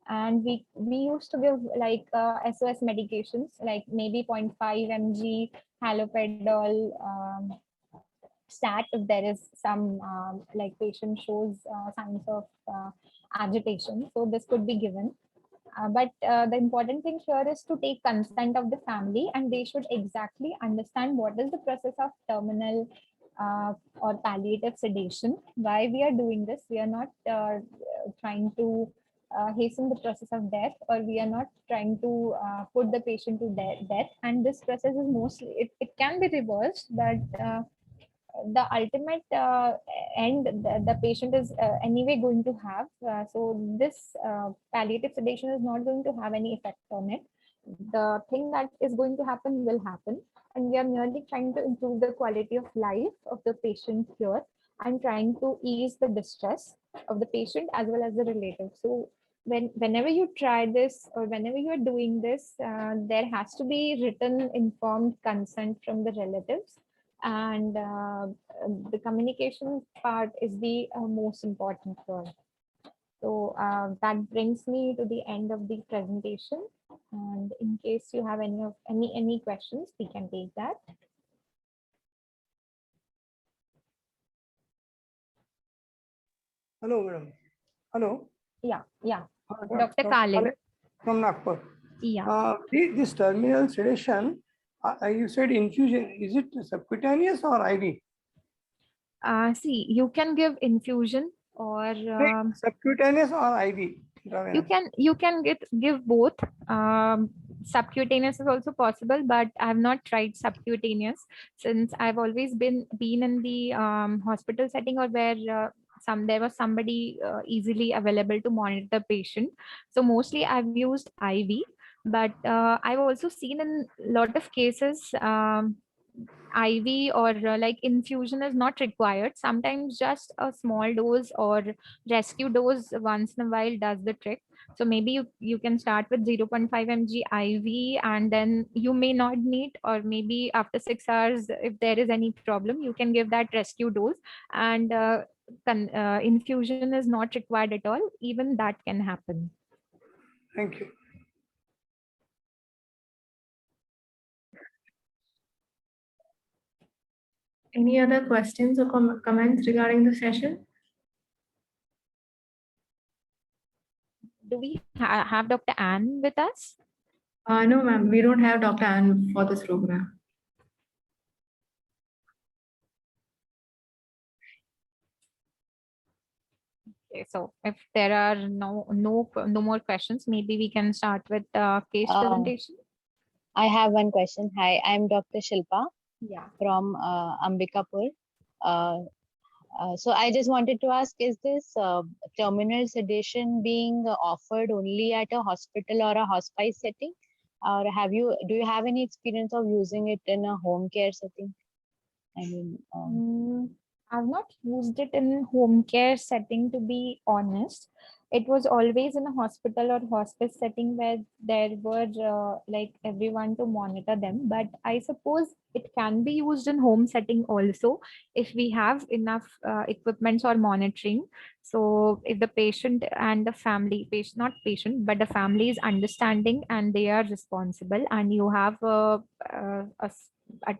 And we used to give like SOS medications, like maybe 0.5 mg haloperidol, stat if there is some like patient shows signs of agitation. So this could be given. But the important thing here is to take consent of the family, and they should exactly understand what is the process of terminal or palliative sedation. Why we are doing this? We are not trying to hasten the process of death, or we are not trying to put the patient to death. And this process is mostly, it can be reversed, but the ultimate end the patient is anyway going to have. So this palliative sedation is not going to have any effect on it. The thing that is going to happen will happen, and we are merely trying to improve the quality of life of the patient here and trying to ease the distress of the patient as well as the relative. So whenever you try this or whenever you are doing this, there has to be written informed consent from the relatives, and the communication part is the most important part. So that brings me to the end of the presentation, and in case you have any questions, we can take that. Hello, madam. Hello. Yeah. Dr. Kale. From Nagpur. Yeah. This terminal sedation, you said infusion. Is it subcutaneous or IV? See, you can give infusion or Subcutaneous or IV? you can give both. Subcutaneous is also possible, but I've not tried subcutaneous since I've always been in the hospital setting, or where there was somebody easily available to monitor the patient. So mostly I've used IV, but I've also seen in a lot of cases IV or like infusion is not required. Sometimes just a small dose or rescue dose once in a while does the trick. So maybe you can start with 0.5 mg IV, and then you may not need, or maybe after 6 hours, if there is any problem, you can give that rescue dose, and infusion is not required at all. Even that can happen. Thank you. Any other questions or comments regarding the session? Do we have Dr. Anne with us? No, ma'am, we don't have Dr. Anne for this program. Okay, so if there are no more questions, maybe we can start with case presentation. I have one question. Hi, I'm Dr. Shilpa Yeah. from Ambikapur. So I just wanted to ask, is this terminal sedation being offered only at a hospital or a hospice setting? Or do you have any experience of using it in a home care setting? I mean, I've not used it in home care setting, to be honest. It was always in a hospital or hospice setting where there were like everyone to monitor them. But I suppose it can be used in home setting also if we have enough equipments or monitoring. So if the patient and the family, not patient, but the family is understanding and they are responsible, and you have a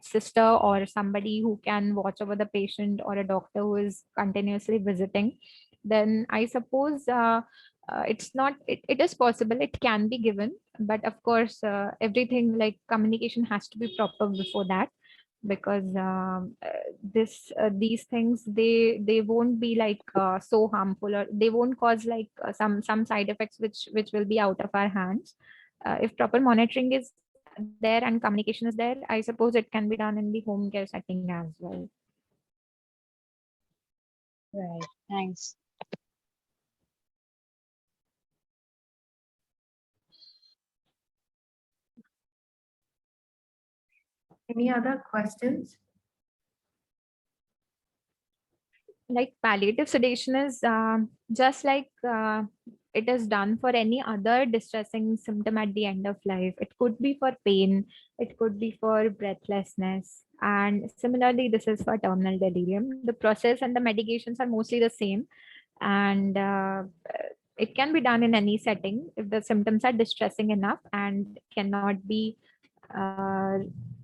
sister or somebody who can watch over the patient, or a doctor who is continuously visiting, then I suppose it is possible, it can be given. But of course, everything like communication has to be proper before that, because these things, they won't be like so harmful, or they won't cause like some side effects which will be out of our hands. If proper monitoring is there and communication is there, I suppose it can be done in the home care setting as well. right. Thanks. Any other questions? Like palliative sedation is just like it is done for any other distressing symptom at the end of life. It could be for pain, it could be for breathlessness. And similarly, this is for terminal delirium. The process and the medications are mostly the same. And it can be done in any setting if the symptoms are distressing enough and cannot be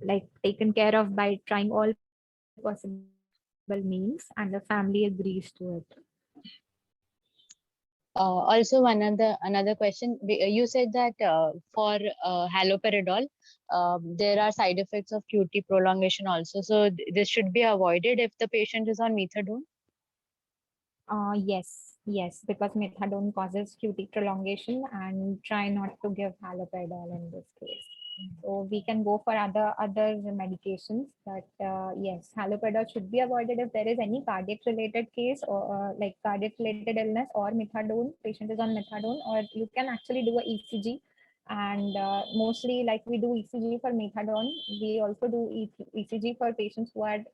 like taken care of by trying all possible means, and the family agrees to it. Also, another question. You said that for haloperidol, there are side effects of QT prolongation also. So this should be avoided if the patient is on methadone. Yes, because methadone causes QT prolongation, and try not to give haloperidol in this case. So we can go for other medications, but yes, haloperidol should be avoided if there is any cardiac related case or like cardiac related illness or methadone, patient is on methadone, or you can actually do a ECG. And mostly, like we do ECG for methadone, we also do ECG for patients who are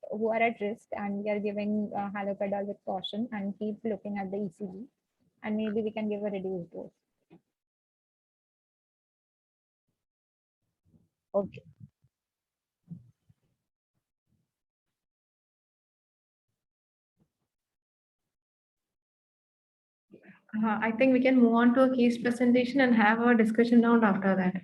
at risk, and we are giving haloperidol with caution and keep looking at the ECG, and maybe we can give a reduced dose. Okay. I think we can move on to a case presentation and have a discussion round after that.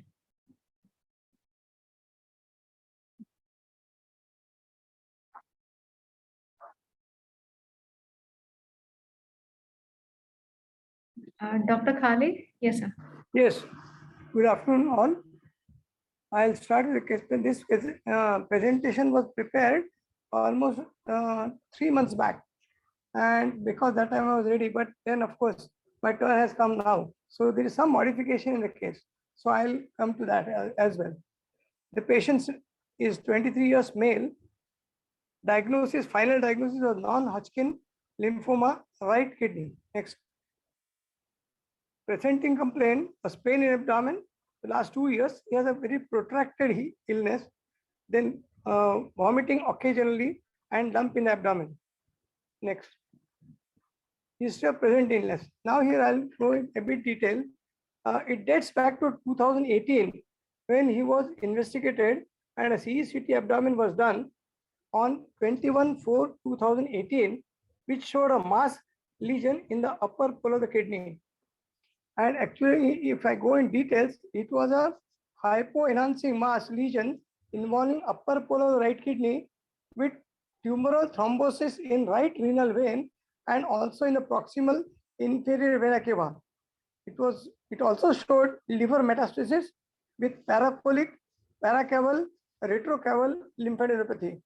Dr. Khalid? Yes, sir. Yes, good afternoon all. I'll start with the case. This presentation was prepared almost 3 months back. And because that time I was ready, but then of course, my turn has come now. So there is some modification in the case. So I'll come to that as well. The patient is 23 years male. Diagnosis, final diagnosis of non-Hodgkin lymphoma, right kidney. Next. Presenting complaint was pain in abdomen. The last 2 years, he has a very protracted illness, then vomiting occasionally and lump in abdomen. Next. History of present illness. Now here I'll go in a bit detail. It dates back to 2018 when he was investigated and a CECT abdomen was done on 21/4/2018, which showed a mass lesion in the upper pole of the kidney. And actually, if I go in details, it was a hypoenhancing mass lesion involving upper pole of the right kidney with tumoral thrombosis in right renal vein and also in the proximal inferior vena cava. It also showed liver metastasis with parapolic, paracaval, retrocaval lymphadenopathy.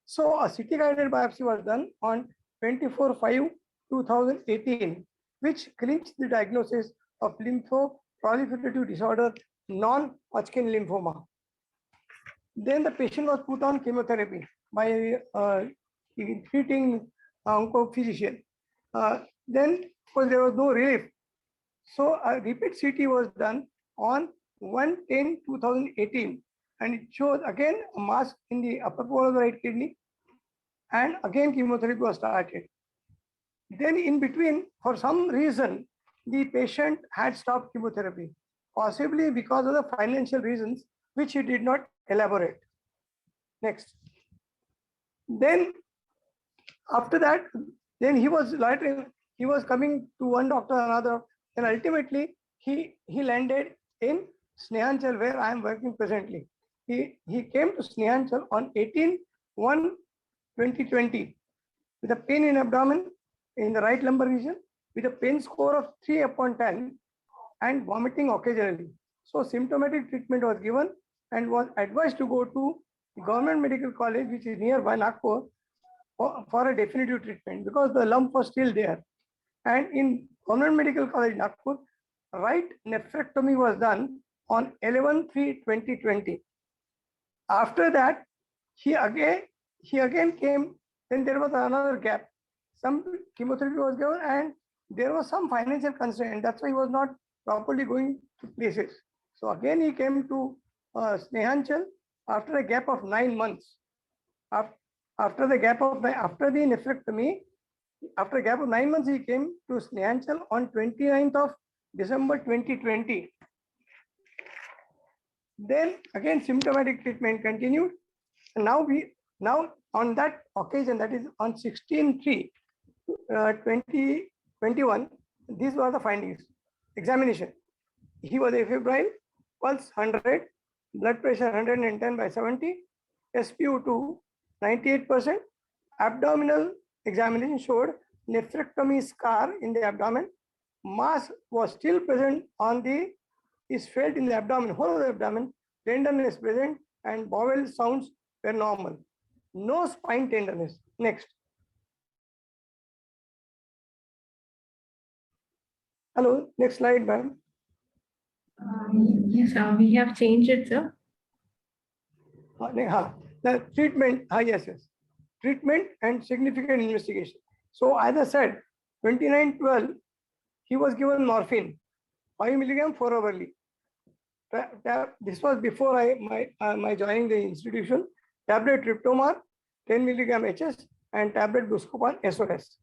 So a CT guided biopsy was done on 24/5/2018, which clinched the diagnosis of lymphoproliferative disorder, non-Hodgkin lymphoma. Then the patient was put on chemotherapy by treating onco-physician. Then, of course, there was no relief. So a repeat CT was done on 1/10/2018, and it shows again a mass in the upper pole of the right kidney, and again chemotherapy was started. Then in between, for some reason, the patient had stopped chemotherapy, possibly because of the financial reasons, which he did not elaborate. Next. Then after that, then he was coming to one doctor, another, and ultimately he landed in Snehanchal, where I am working presently. He came to Snehanchal on 18/1/2020 with a pain in abdomen in the right lumbar region, with a pain score of 3/10 and vomiting occasionally. So symptomatic treatment was given and was advised to go to Government Medical College, which is nearby Nagpur, for a definitive treatment because the lump was still there. And in Government Medical College Nagpur, right nephrectomy was done on 11/3/2020. After that, he again came. Then there was another gap. Some chemotherapy was given, and there was some financial constraint. That's why he was not properly going to places. So again, he came to Snehanchal after a gap of 9 months. After the nephrectomy, after a gap of 9 months, he came to Snehanchal on 29th of December 2020. Then again symptomatic treatment continued. And now on that occasion, that is on 16/3, 2021, these were the findings. Examination. He was afebrile, pulse 100, blood pressure 110/70, SpO2 98%. Abdominal examination showed nephrectomy scar in the abdomen. Mass was still present on the, is felt in the abdomen, whole of the abdomen. Tenderness present and bowel sounds were normal. No spine tenderness. Next. Hello, next slide, ma'am. Yes, we have changed it, sir. The treatment, yes. Treatment and significant investigation. So as I said, 29/12, he was given morphine, 5 milligram 4 hourly. This was before my joining the institution. Tablet Triptomar, 10 milligram HS, and tablet Buscopan SOS.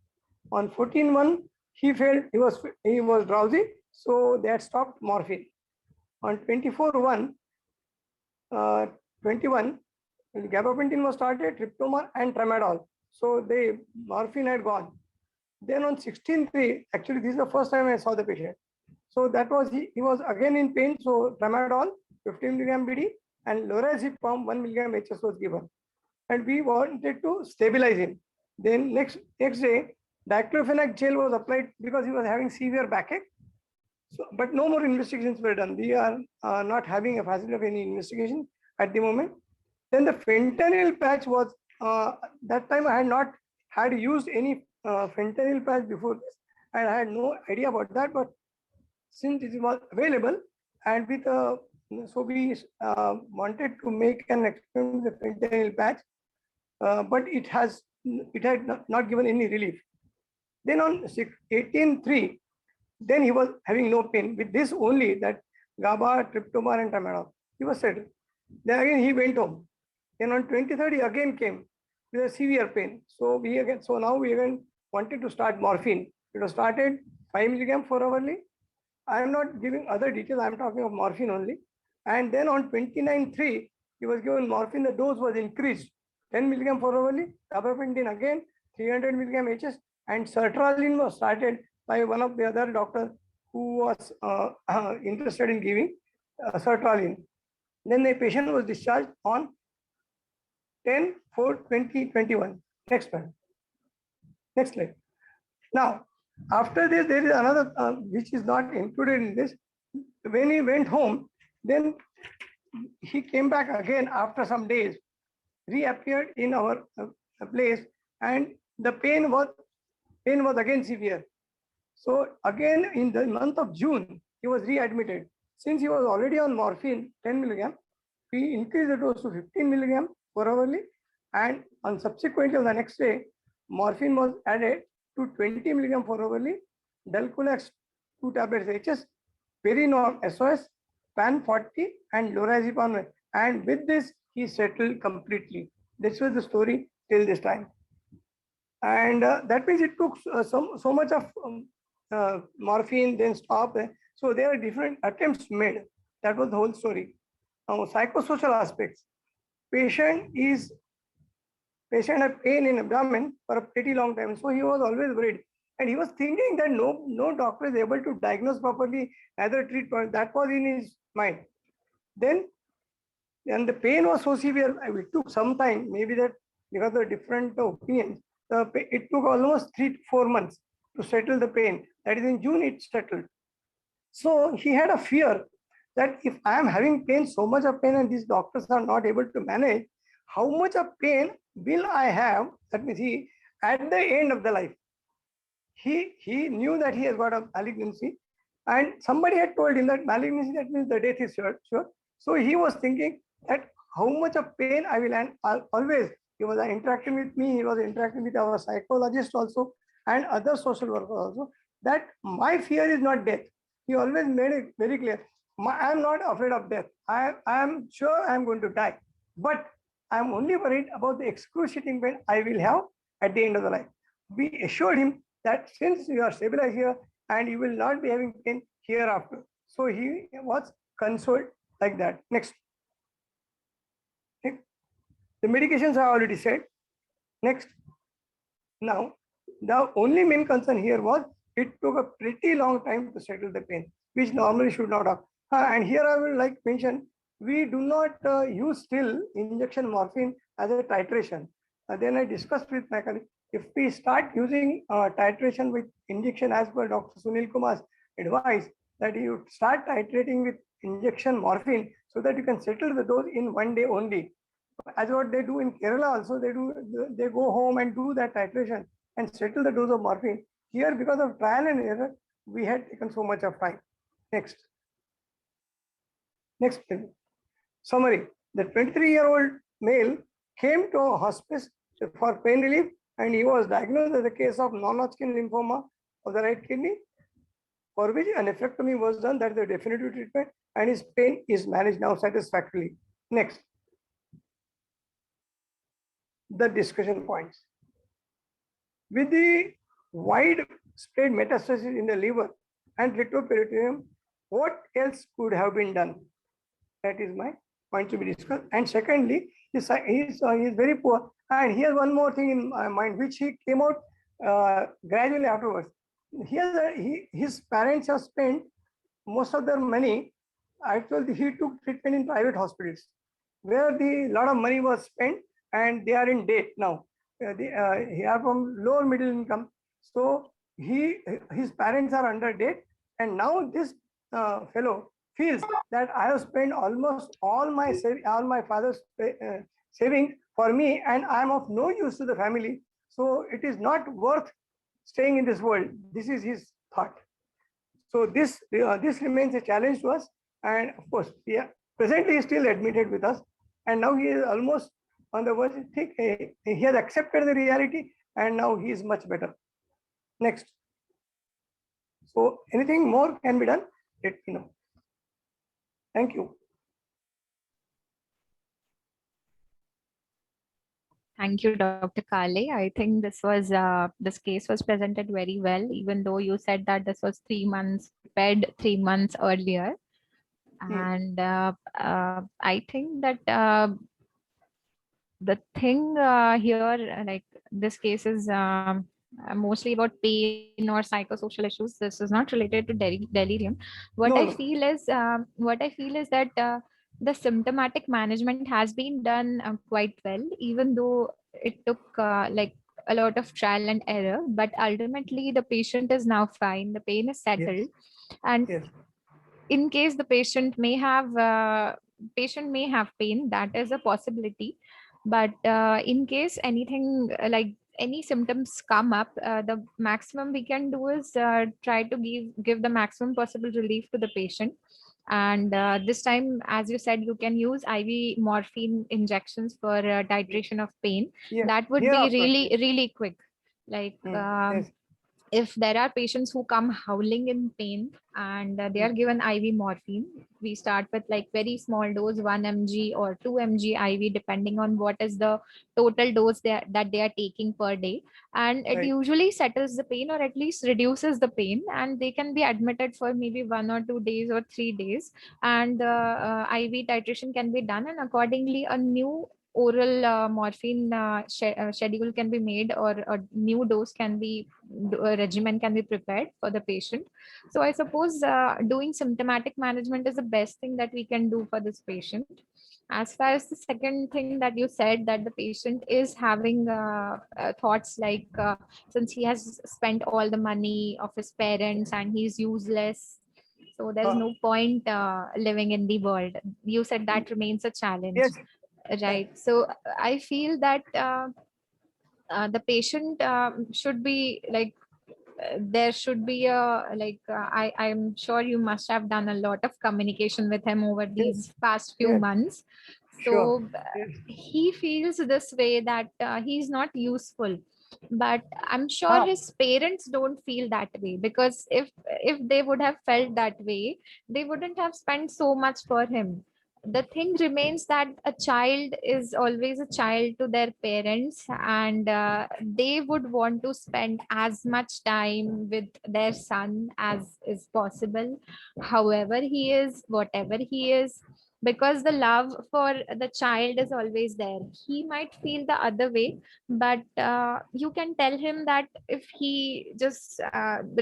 On 14/1, he felt he was drowsy, so they had stopped morphine. On 24/1, 21, gabapentin was started, Triptomar and Tramadol. So the morphine had gone. Then on 16/3, actually this is the first time I saw the patient. So that was, he was again in pain. So Tramadol 15 milligram BD and Lorazepam 1 milligram HS was given. And we wanted to stabilize him. Then next day, diclofenac gel was applied because he was having severe backache. So, but no more investigations were done. We are not having a facility of any investigation at the moment. Then the fentanyl patch was, that time I had not had used any fentanyl patch before this, and I had no idea about that. But since it was available, and with so we wanted to make an experiment with the fentanyl patch, but it had not given any relief. Then on 18/3, then he was having no pain with this only, that GABA, Triptomar and Tramadol. He was settled. Then again he went home. Then on 23rd he again came with a severe pain. So now we again wanted to start morphine. It was started 5 milligram 4 hourly. I am not giving other details. I am talking of morphine only. And then on 29/3, he was given morphine. The dose was increased, 10 milligram 4 hourly. Gabapentin again 300 milligram HS, and sertraline was started by one of the other doctors who was interested in giving sertraline. Then the patient was discharged on 10/4/2021. Next one. Next slide. Now, after this, there is another which is not included in this. When he went home, then he came back again after some days, reappeared in our place, and the pain was again severe. So again in the month of June, he was readmitted. Since he was already on morphine 10 milligram, we increased the dose to 15 milligram 4 hourly, and on subsequently on the next day, morphine was added to 20 milligram 4 hourly, Delcolax 2 tablets HS, Perinorm SOS, PAN 40 and Lorazepam, and with this he settled completely. This was the story till this time. And that means it took so much of morphine, then stop. So there are different attempts made. That was the whole story. Now, psychosocial aspects. Patient had pain in abdomen for a pretty long time, so he was always worried, and he was thinking that no doctor is able to diagnose properly, neither treat. That was in his mind. Then, and the pain was so severe. It took some time, maybe that because of different opinions. It took almost 3 to 4 months to settle the pain. That is, in June it settled. So he had a fear that if I am having pain, so much of pain, and these doctors are not able to manage, how much of pain will I have? That means he, at the end of the life, he knew that he has got a malignancy, and somebody had told him that malignancy, that means the death is sure. So he was thinking that how much of pain I will, and always he was interacting with me, he was interacting with our psychologist also, and other social workers also, that my fear is not death. He always made it very clear. I am not afraid of death. I am sure I am going to die, but I am only worried about the excruciating pain I will have at the end of the life. We assured him that since you are stabilized here and you will not be having pain, hereafter. So he was consoled like that. Next. Okay. The medications I already said. Next. Now, the only main concern here was it took a pretty long time to settle the pain, which normally should not have. And here I will like mention, we do not use still injection morphine as a titration. Then I discussed with my colleague, if we start using titration with injection as per Dr. Sunil Kumar's advice, that you start titrating with injection morphine so that you can settle the dose in 1 day only. As what they do in Kerala also, they go home and do that titration and settle the dose of morphine. Here, because of trial and error, we had taken so much of time. Next. Next summary. The 23-year-old male came to a hospice for pain relief, and he was diagnosed as a case of non-Hodgkin lymphoma of the right kidney, for which a nephrectomy was done. That is the definitive treatment, and his pain is managed now satisfactorily. Next. The discussion points. With the widespread metastasis in the liver and retroperitoneum, what else could have been done? That is my point to be discussed. And secondly, he is very poor. And here's one more thing in my mind, which he came out gradually afterwards. His parents have spent most of their money. Actually, he took treatment in private hospitals, where the lot of money was spent, and they are in debt now. He are from lower middle income, so his parents are under debt, and now this fellow feels that I have spent almost all my father's savings for me, and I am of no use to the family. So it is not worth staying in this world. This is his thought. So this remains a challenge to us, and of course, presently he is still admitted with us, and now he is almost on the verge. He has accepted the reality, and now he is much better. Next. So anything more can be done, let me know. Thank you. Thank you, Dr. Kale. I think this case was presented very well, even though you said that this was 3 months, prepared 3 months earlier. And I think that the thing here, like this case is mostly about pain or psychosocial issues. This is not related to delirium. What I feel is that the symptomatic management has been done quite well, even though it took like a lot of trial and error. But ultimately, the patient is now fine. The pain is settled, and in case the patient may have pain, that is a possibility. But in case anything like any symptoms come up, the maximum we can do is try to give the maximum possible relief to the patient. And this time, as you said, you can use IV morphine injections for titration of pain. That would be really quick. Like if there are patients who come howling in pain and they are given IV morphine, we start with like very small dose, 1 mg or 2 mg IV, depending on what is the total dose that they are taking per day. And it usually settles the pain, or at least reduces the pain, and they can be admitted for maybe 1 or 2 days or 3 days. And IV titration can be done, and accordingly a new oral morphine schedule can be made, or a new dose can be, a regimen can be prepared for the patient. So I suppose doing symptomatic management is the best thing that we can do for this patient. As far as the second thing that you said, that the patient is having thoughts like since he has spent all the money of his parents and he's useless, so there's no point living in the world. You said that remains a challenge. Yes. Right. So I feel that the patient should be like, there should be a like, I'm sure you must have done a lot of communication with him over these past few months. So he feels this way, that he's not useful. But I'm sure his parents don't feel that way, because if they would have felt that way, they wouldn't have spent so much for him. the thing remains that a child is always a child to their parents, and they would want to spend as much time with their son as is possible, however he is, whatever he is, because the love for the child is always there. He might feel the other way, but you can tell him that if he just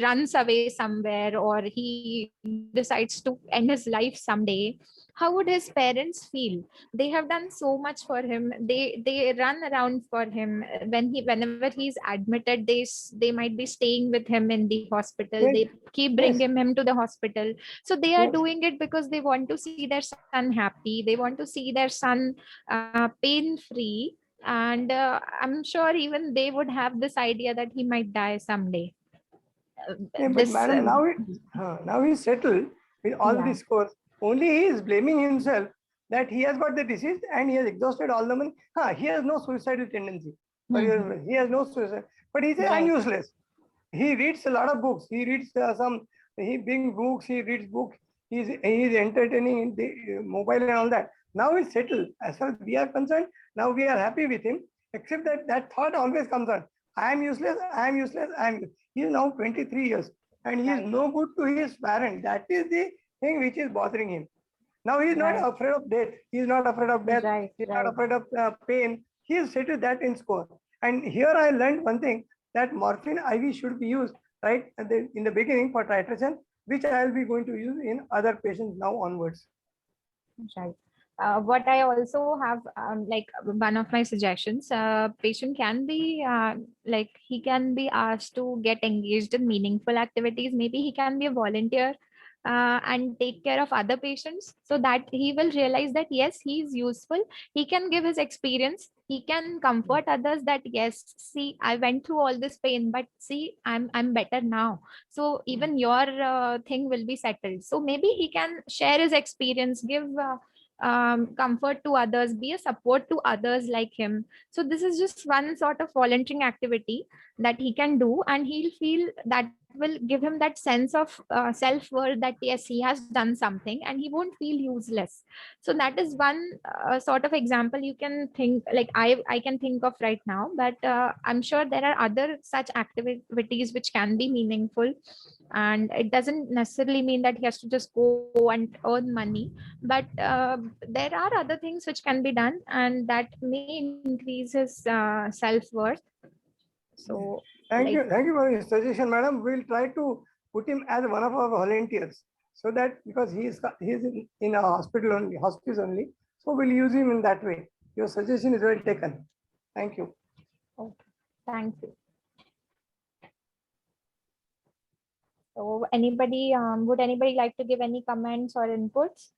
runs away somewhere, or he decides to end his life someday, how would his parents feel? They have done so much for him. They run around for him. Whenever he's admitted, they might be staying with him in the hospital. Yes, They keep yes, bringing him to the hospital. So they are yes. doing it because they want to see their son happy. They want to see their son pain free. And I'm sure even they would have this idea that he might die someday. Yeah, but This madam, now he's settled with all Yeah. these scores. Only he is blaming himself that he has got the disease and he has exhausted all the money. He has no suicidal tendency. Mhm. He has no suicide, but he says I'm Right. useless. He reads a lot of books. He reads he brings books. He reads books. He's entertaining in the mobile and all that. Now he's settled. As far as we are concerned, now we are happy with him. Except that that thought always comes on. I am useless. I am useless. He is now 23 years and he is Right. no good to his parent. That is the thing which is bothering him. Now he is not Right. afraid of death. He is not afraid of death. Right. He is not Right. afraid of pain. He has settled that in score. And here I learned one thing, that morphine IV should be used right in the beginning for titration, which I will be going to use in other patients now onwards. Right. What I also have, like one of my suggestions, patient can be like he can be asked to get engaged in meaningful activities. Maybe he can be a volunteer and take care of other patients, so that he will realize that yes, he is useful. He can give his experience. He can comfort others that yes, see, I went through all this pain, but see, I'm better now. So even your thing will be settled. So maybe he can share his experience, give comfort to others, be a support to others like him. So this is just one sort of volunteering activity that he can do, and he'll feel that will give him that sense of self-worth, that yes, he has done something, and he won't feel useless. So that is one sort of example you can think, like I can think of right now. But I'm sure there are other such activities which can be meaningful, and it doesn't necessarily mean that he has to just go and earn money. But there are other things which can be done, and that may increase his self-worth. So like, Thank you for your suggestion, madam. We'll try to put him as one of our volunteers, so that because he is in a hospital only, hospice only, so we'll use him in that way. Your suggestion is well taken. Thank you. okay, thank you. So anybody, would anybody like to give any comments or inputs?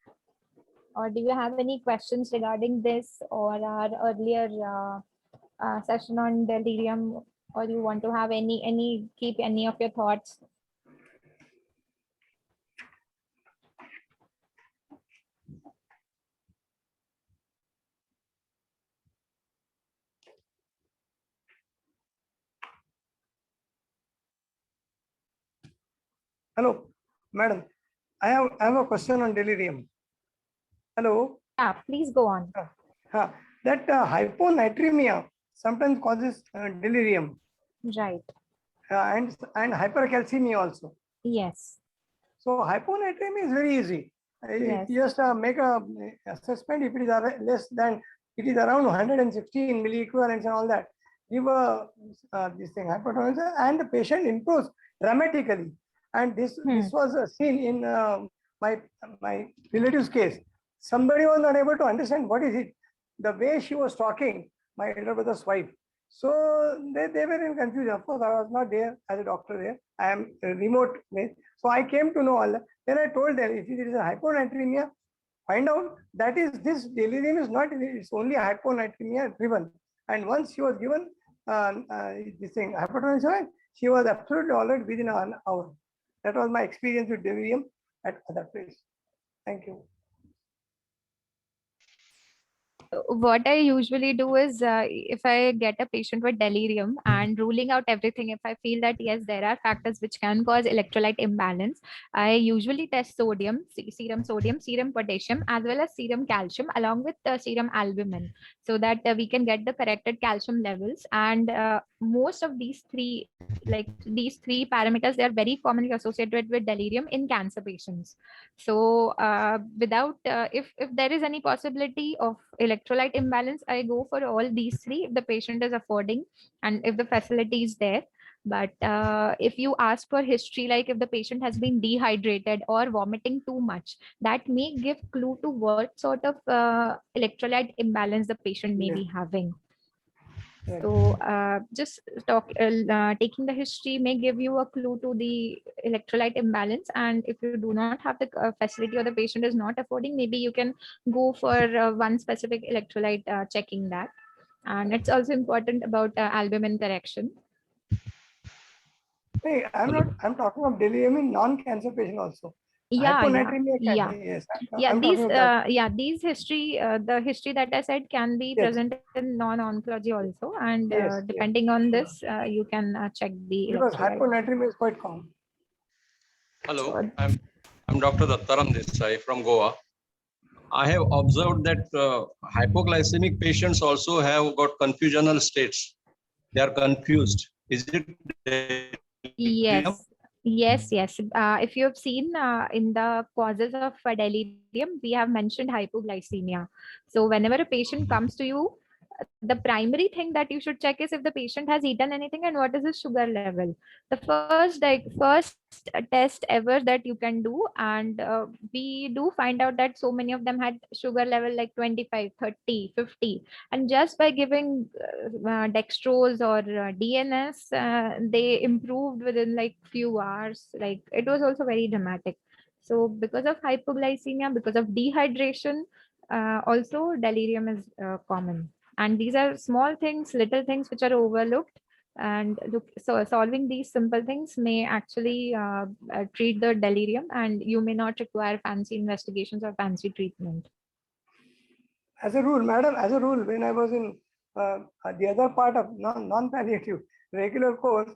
Or do you have any questions regarding this or our earlier session on delirium? Or you want to have keep any of your thoughts? Hello, madam. I have a question on delirium. Hello. Yeah, please go on. That hyponatremia sometimes causes delirium Right. and hypercalcemia also. Yes. So hyponatremia is very easy. Yes. You just make a assessment. If it is less than, it is around 116 milliequivalents and all that. Give a this thing hypotension, and the patient improves dramatically. And this was seen in my relative's case. Somebody was not able to understand what is it. The way she was talking, my elder brother's wife. So they were in confusion. Of course, I was not there as a doctor there. I am remote. So I came to know all that. Then I told them, if it is a hyponatremia, find out that is this delirium is not, it's only hyponatremia driven. And once she was given this thing, hypotension, she was absolutely all right within an hour. That was my experience with delirium at other place. Thank you. what I usually do is if I get a patient with delirium and ruling out everything, if I feel that yes, there are factors which can cause electrolyte imbalance, I usually test sodium, serum potassium, as well as serum calcium along with serum albumin, so that we can get the corrected calcium levels. And most of these three parameters, they are very commonly associated with delirium in cancer patients. So without if there is any possibility of electrolyte imbalance, I go for all these three if the patient is affording and if the facility is there. But if you ask for history, like if the patient has been dehydrated or vomiting too much, that may give clue to what sort of electrolyte imbalance the patient may Yeah. be having. Right. So just taking the history may give you a clue to the electrolyte imbalance. And if you do not have the facility or the patient is not affording, maybe you can go for one specific electrolyte checking that. And it's also important about albumin correction. Hey, I'm talking of delirium in non-cancer patient also. Yeah, Hyponatremia yeah. yes. Yeah, I'm these talking of that. these history, the history that I said can be Yes. present in non-oncology also. And Yes. depending on this, you can check the Because electrolyte. hyponatremia is quite common. Hello, So- I'm Dr. Dattaram Desai from Goa. I have observed that hypoglycemic patients also have got confusional states. They are confused. Is it delirium? Yes. If you have seen in the causes of delirium, we have mentioned hypoglycemia. So whenever a patient comes to you, the primary thing that you should check is if the patient has eaten anything and what is his sugar level. The first test ever that you can do, and we do find out that so many of them had sugar level like 25, 30, 50, and just by giving dextrose or DNS, they improved within like few hours. Like it was also very dramatic. So because of hypoglycemia, because of dehydration, also delirium is common. And these are small things, little things which are overlooked. And so solving these simple things may actually treat the delirium, and you may not require fancy investigations or fancy treatment. As a rule, madam, as a rule, when I was in the other part of non-palliative regular course,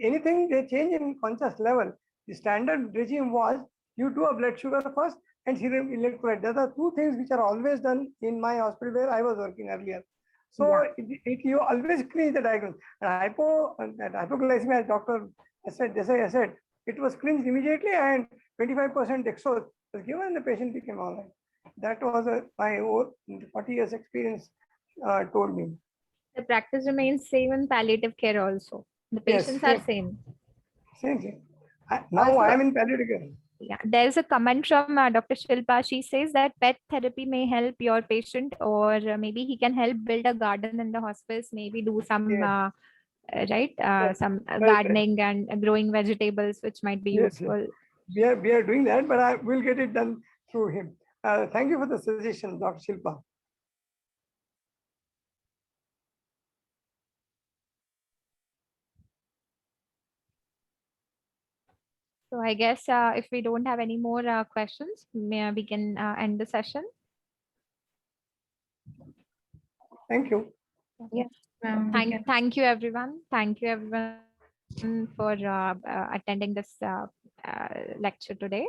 anything they change in conscious level, the standard regime was you do a blood sugar first and serum electrolyte. Those are two things which are always done in my hospital where I was working earlier. So you always clean the diagnosis. And hypoglycemia, as Dr. Desai said, it was cleansed immediately and 25% dextrose was given and the patient became all right. That was my 40 years experience told me. The practice remains same in palliative care also. The Yes, patients are same. Same thing. Now Also- I am in palliative care. Yeah, there's a comment from Dr. Shilpa. She says that pet therapy may help your patient, or maybe he can help build a garden in the hospice, maybe do some, Yes. some Right. gardening and growing vegetables, which might be Yes, useful. We are doing that, but I will get it done through him. Thank you for the suggestion, Dr. Shilpa. So I guess if we don't have any more questions, we can end the session. Thank you. Thank you, everyone. Thank you, everyone, for attending this lecture today.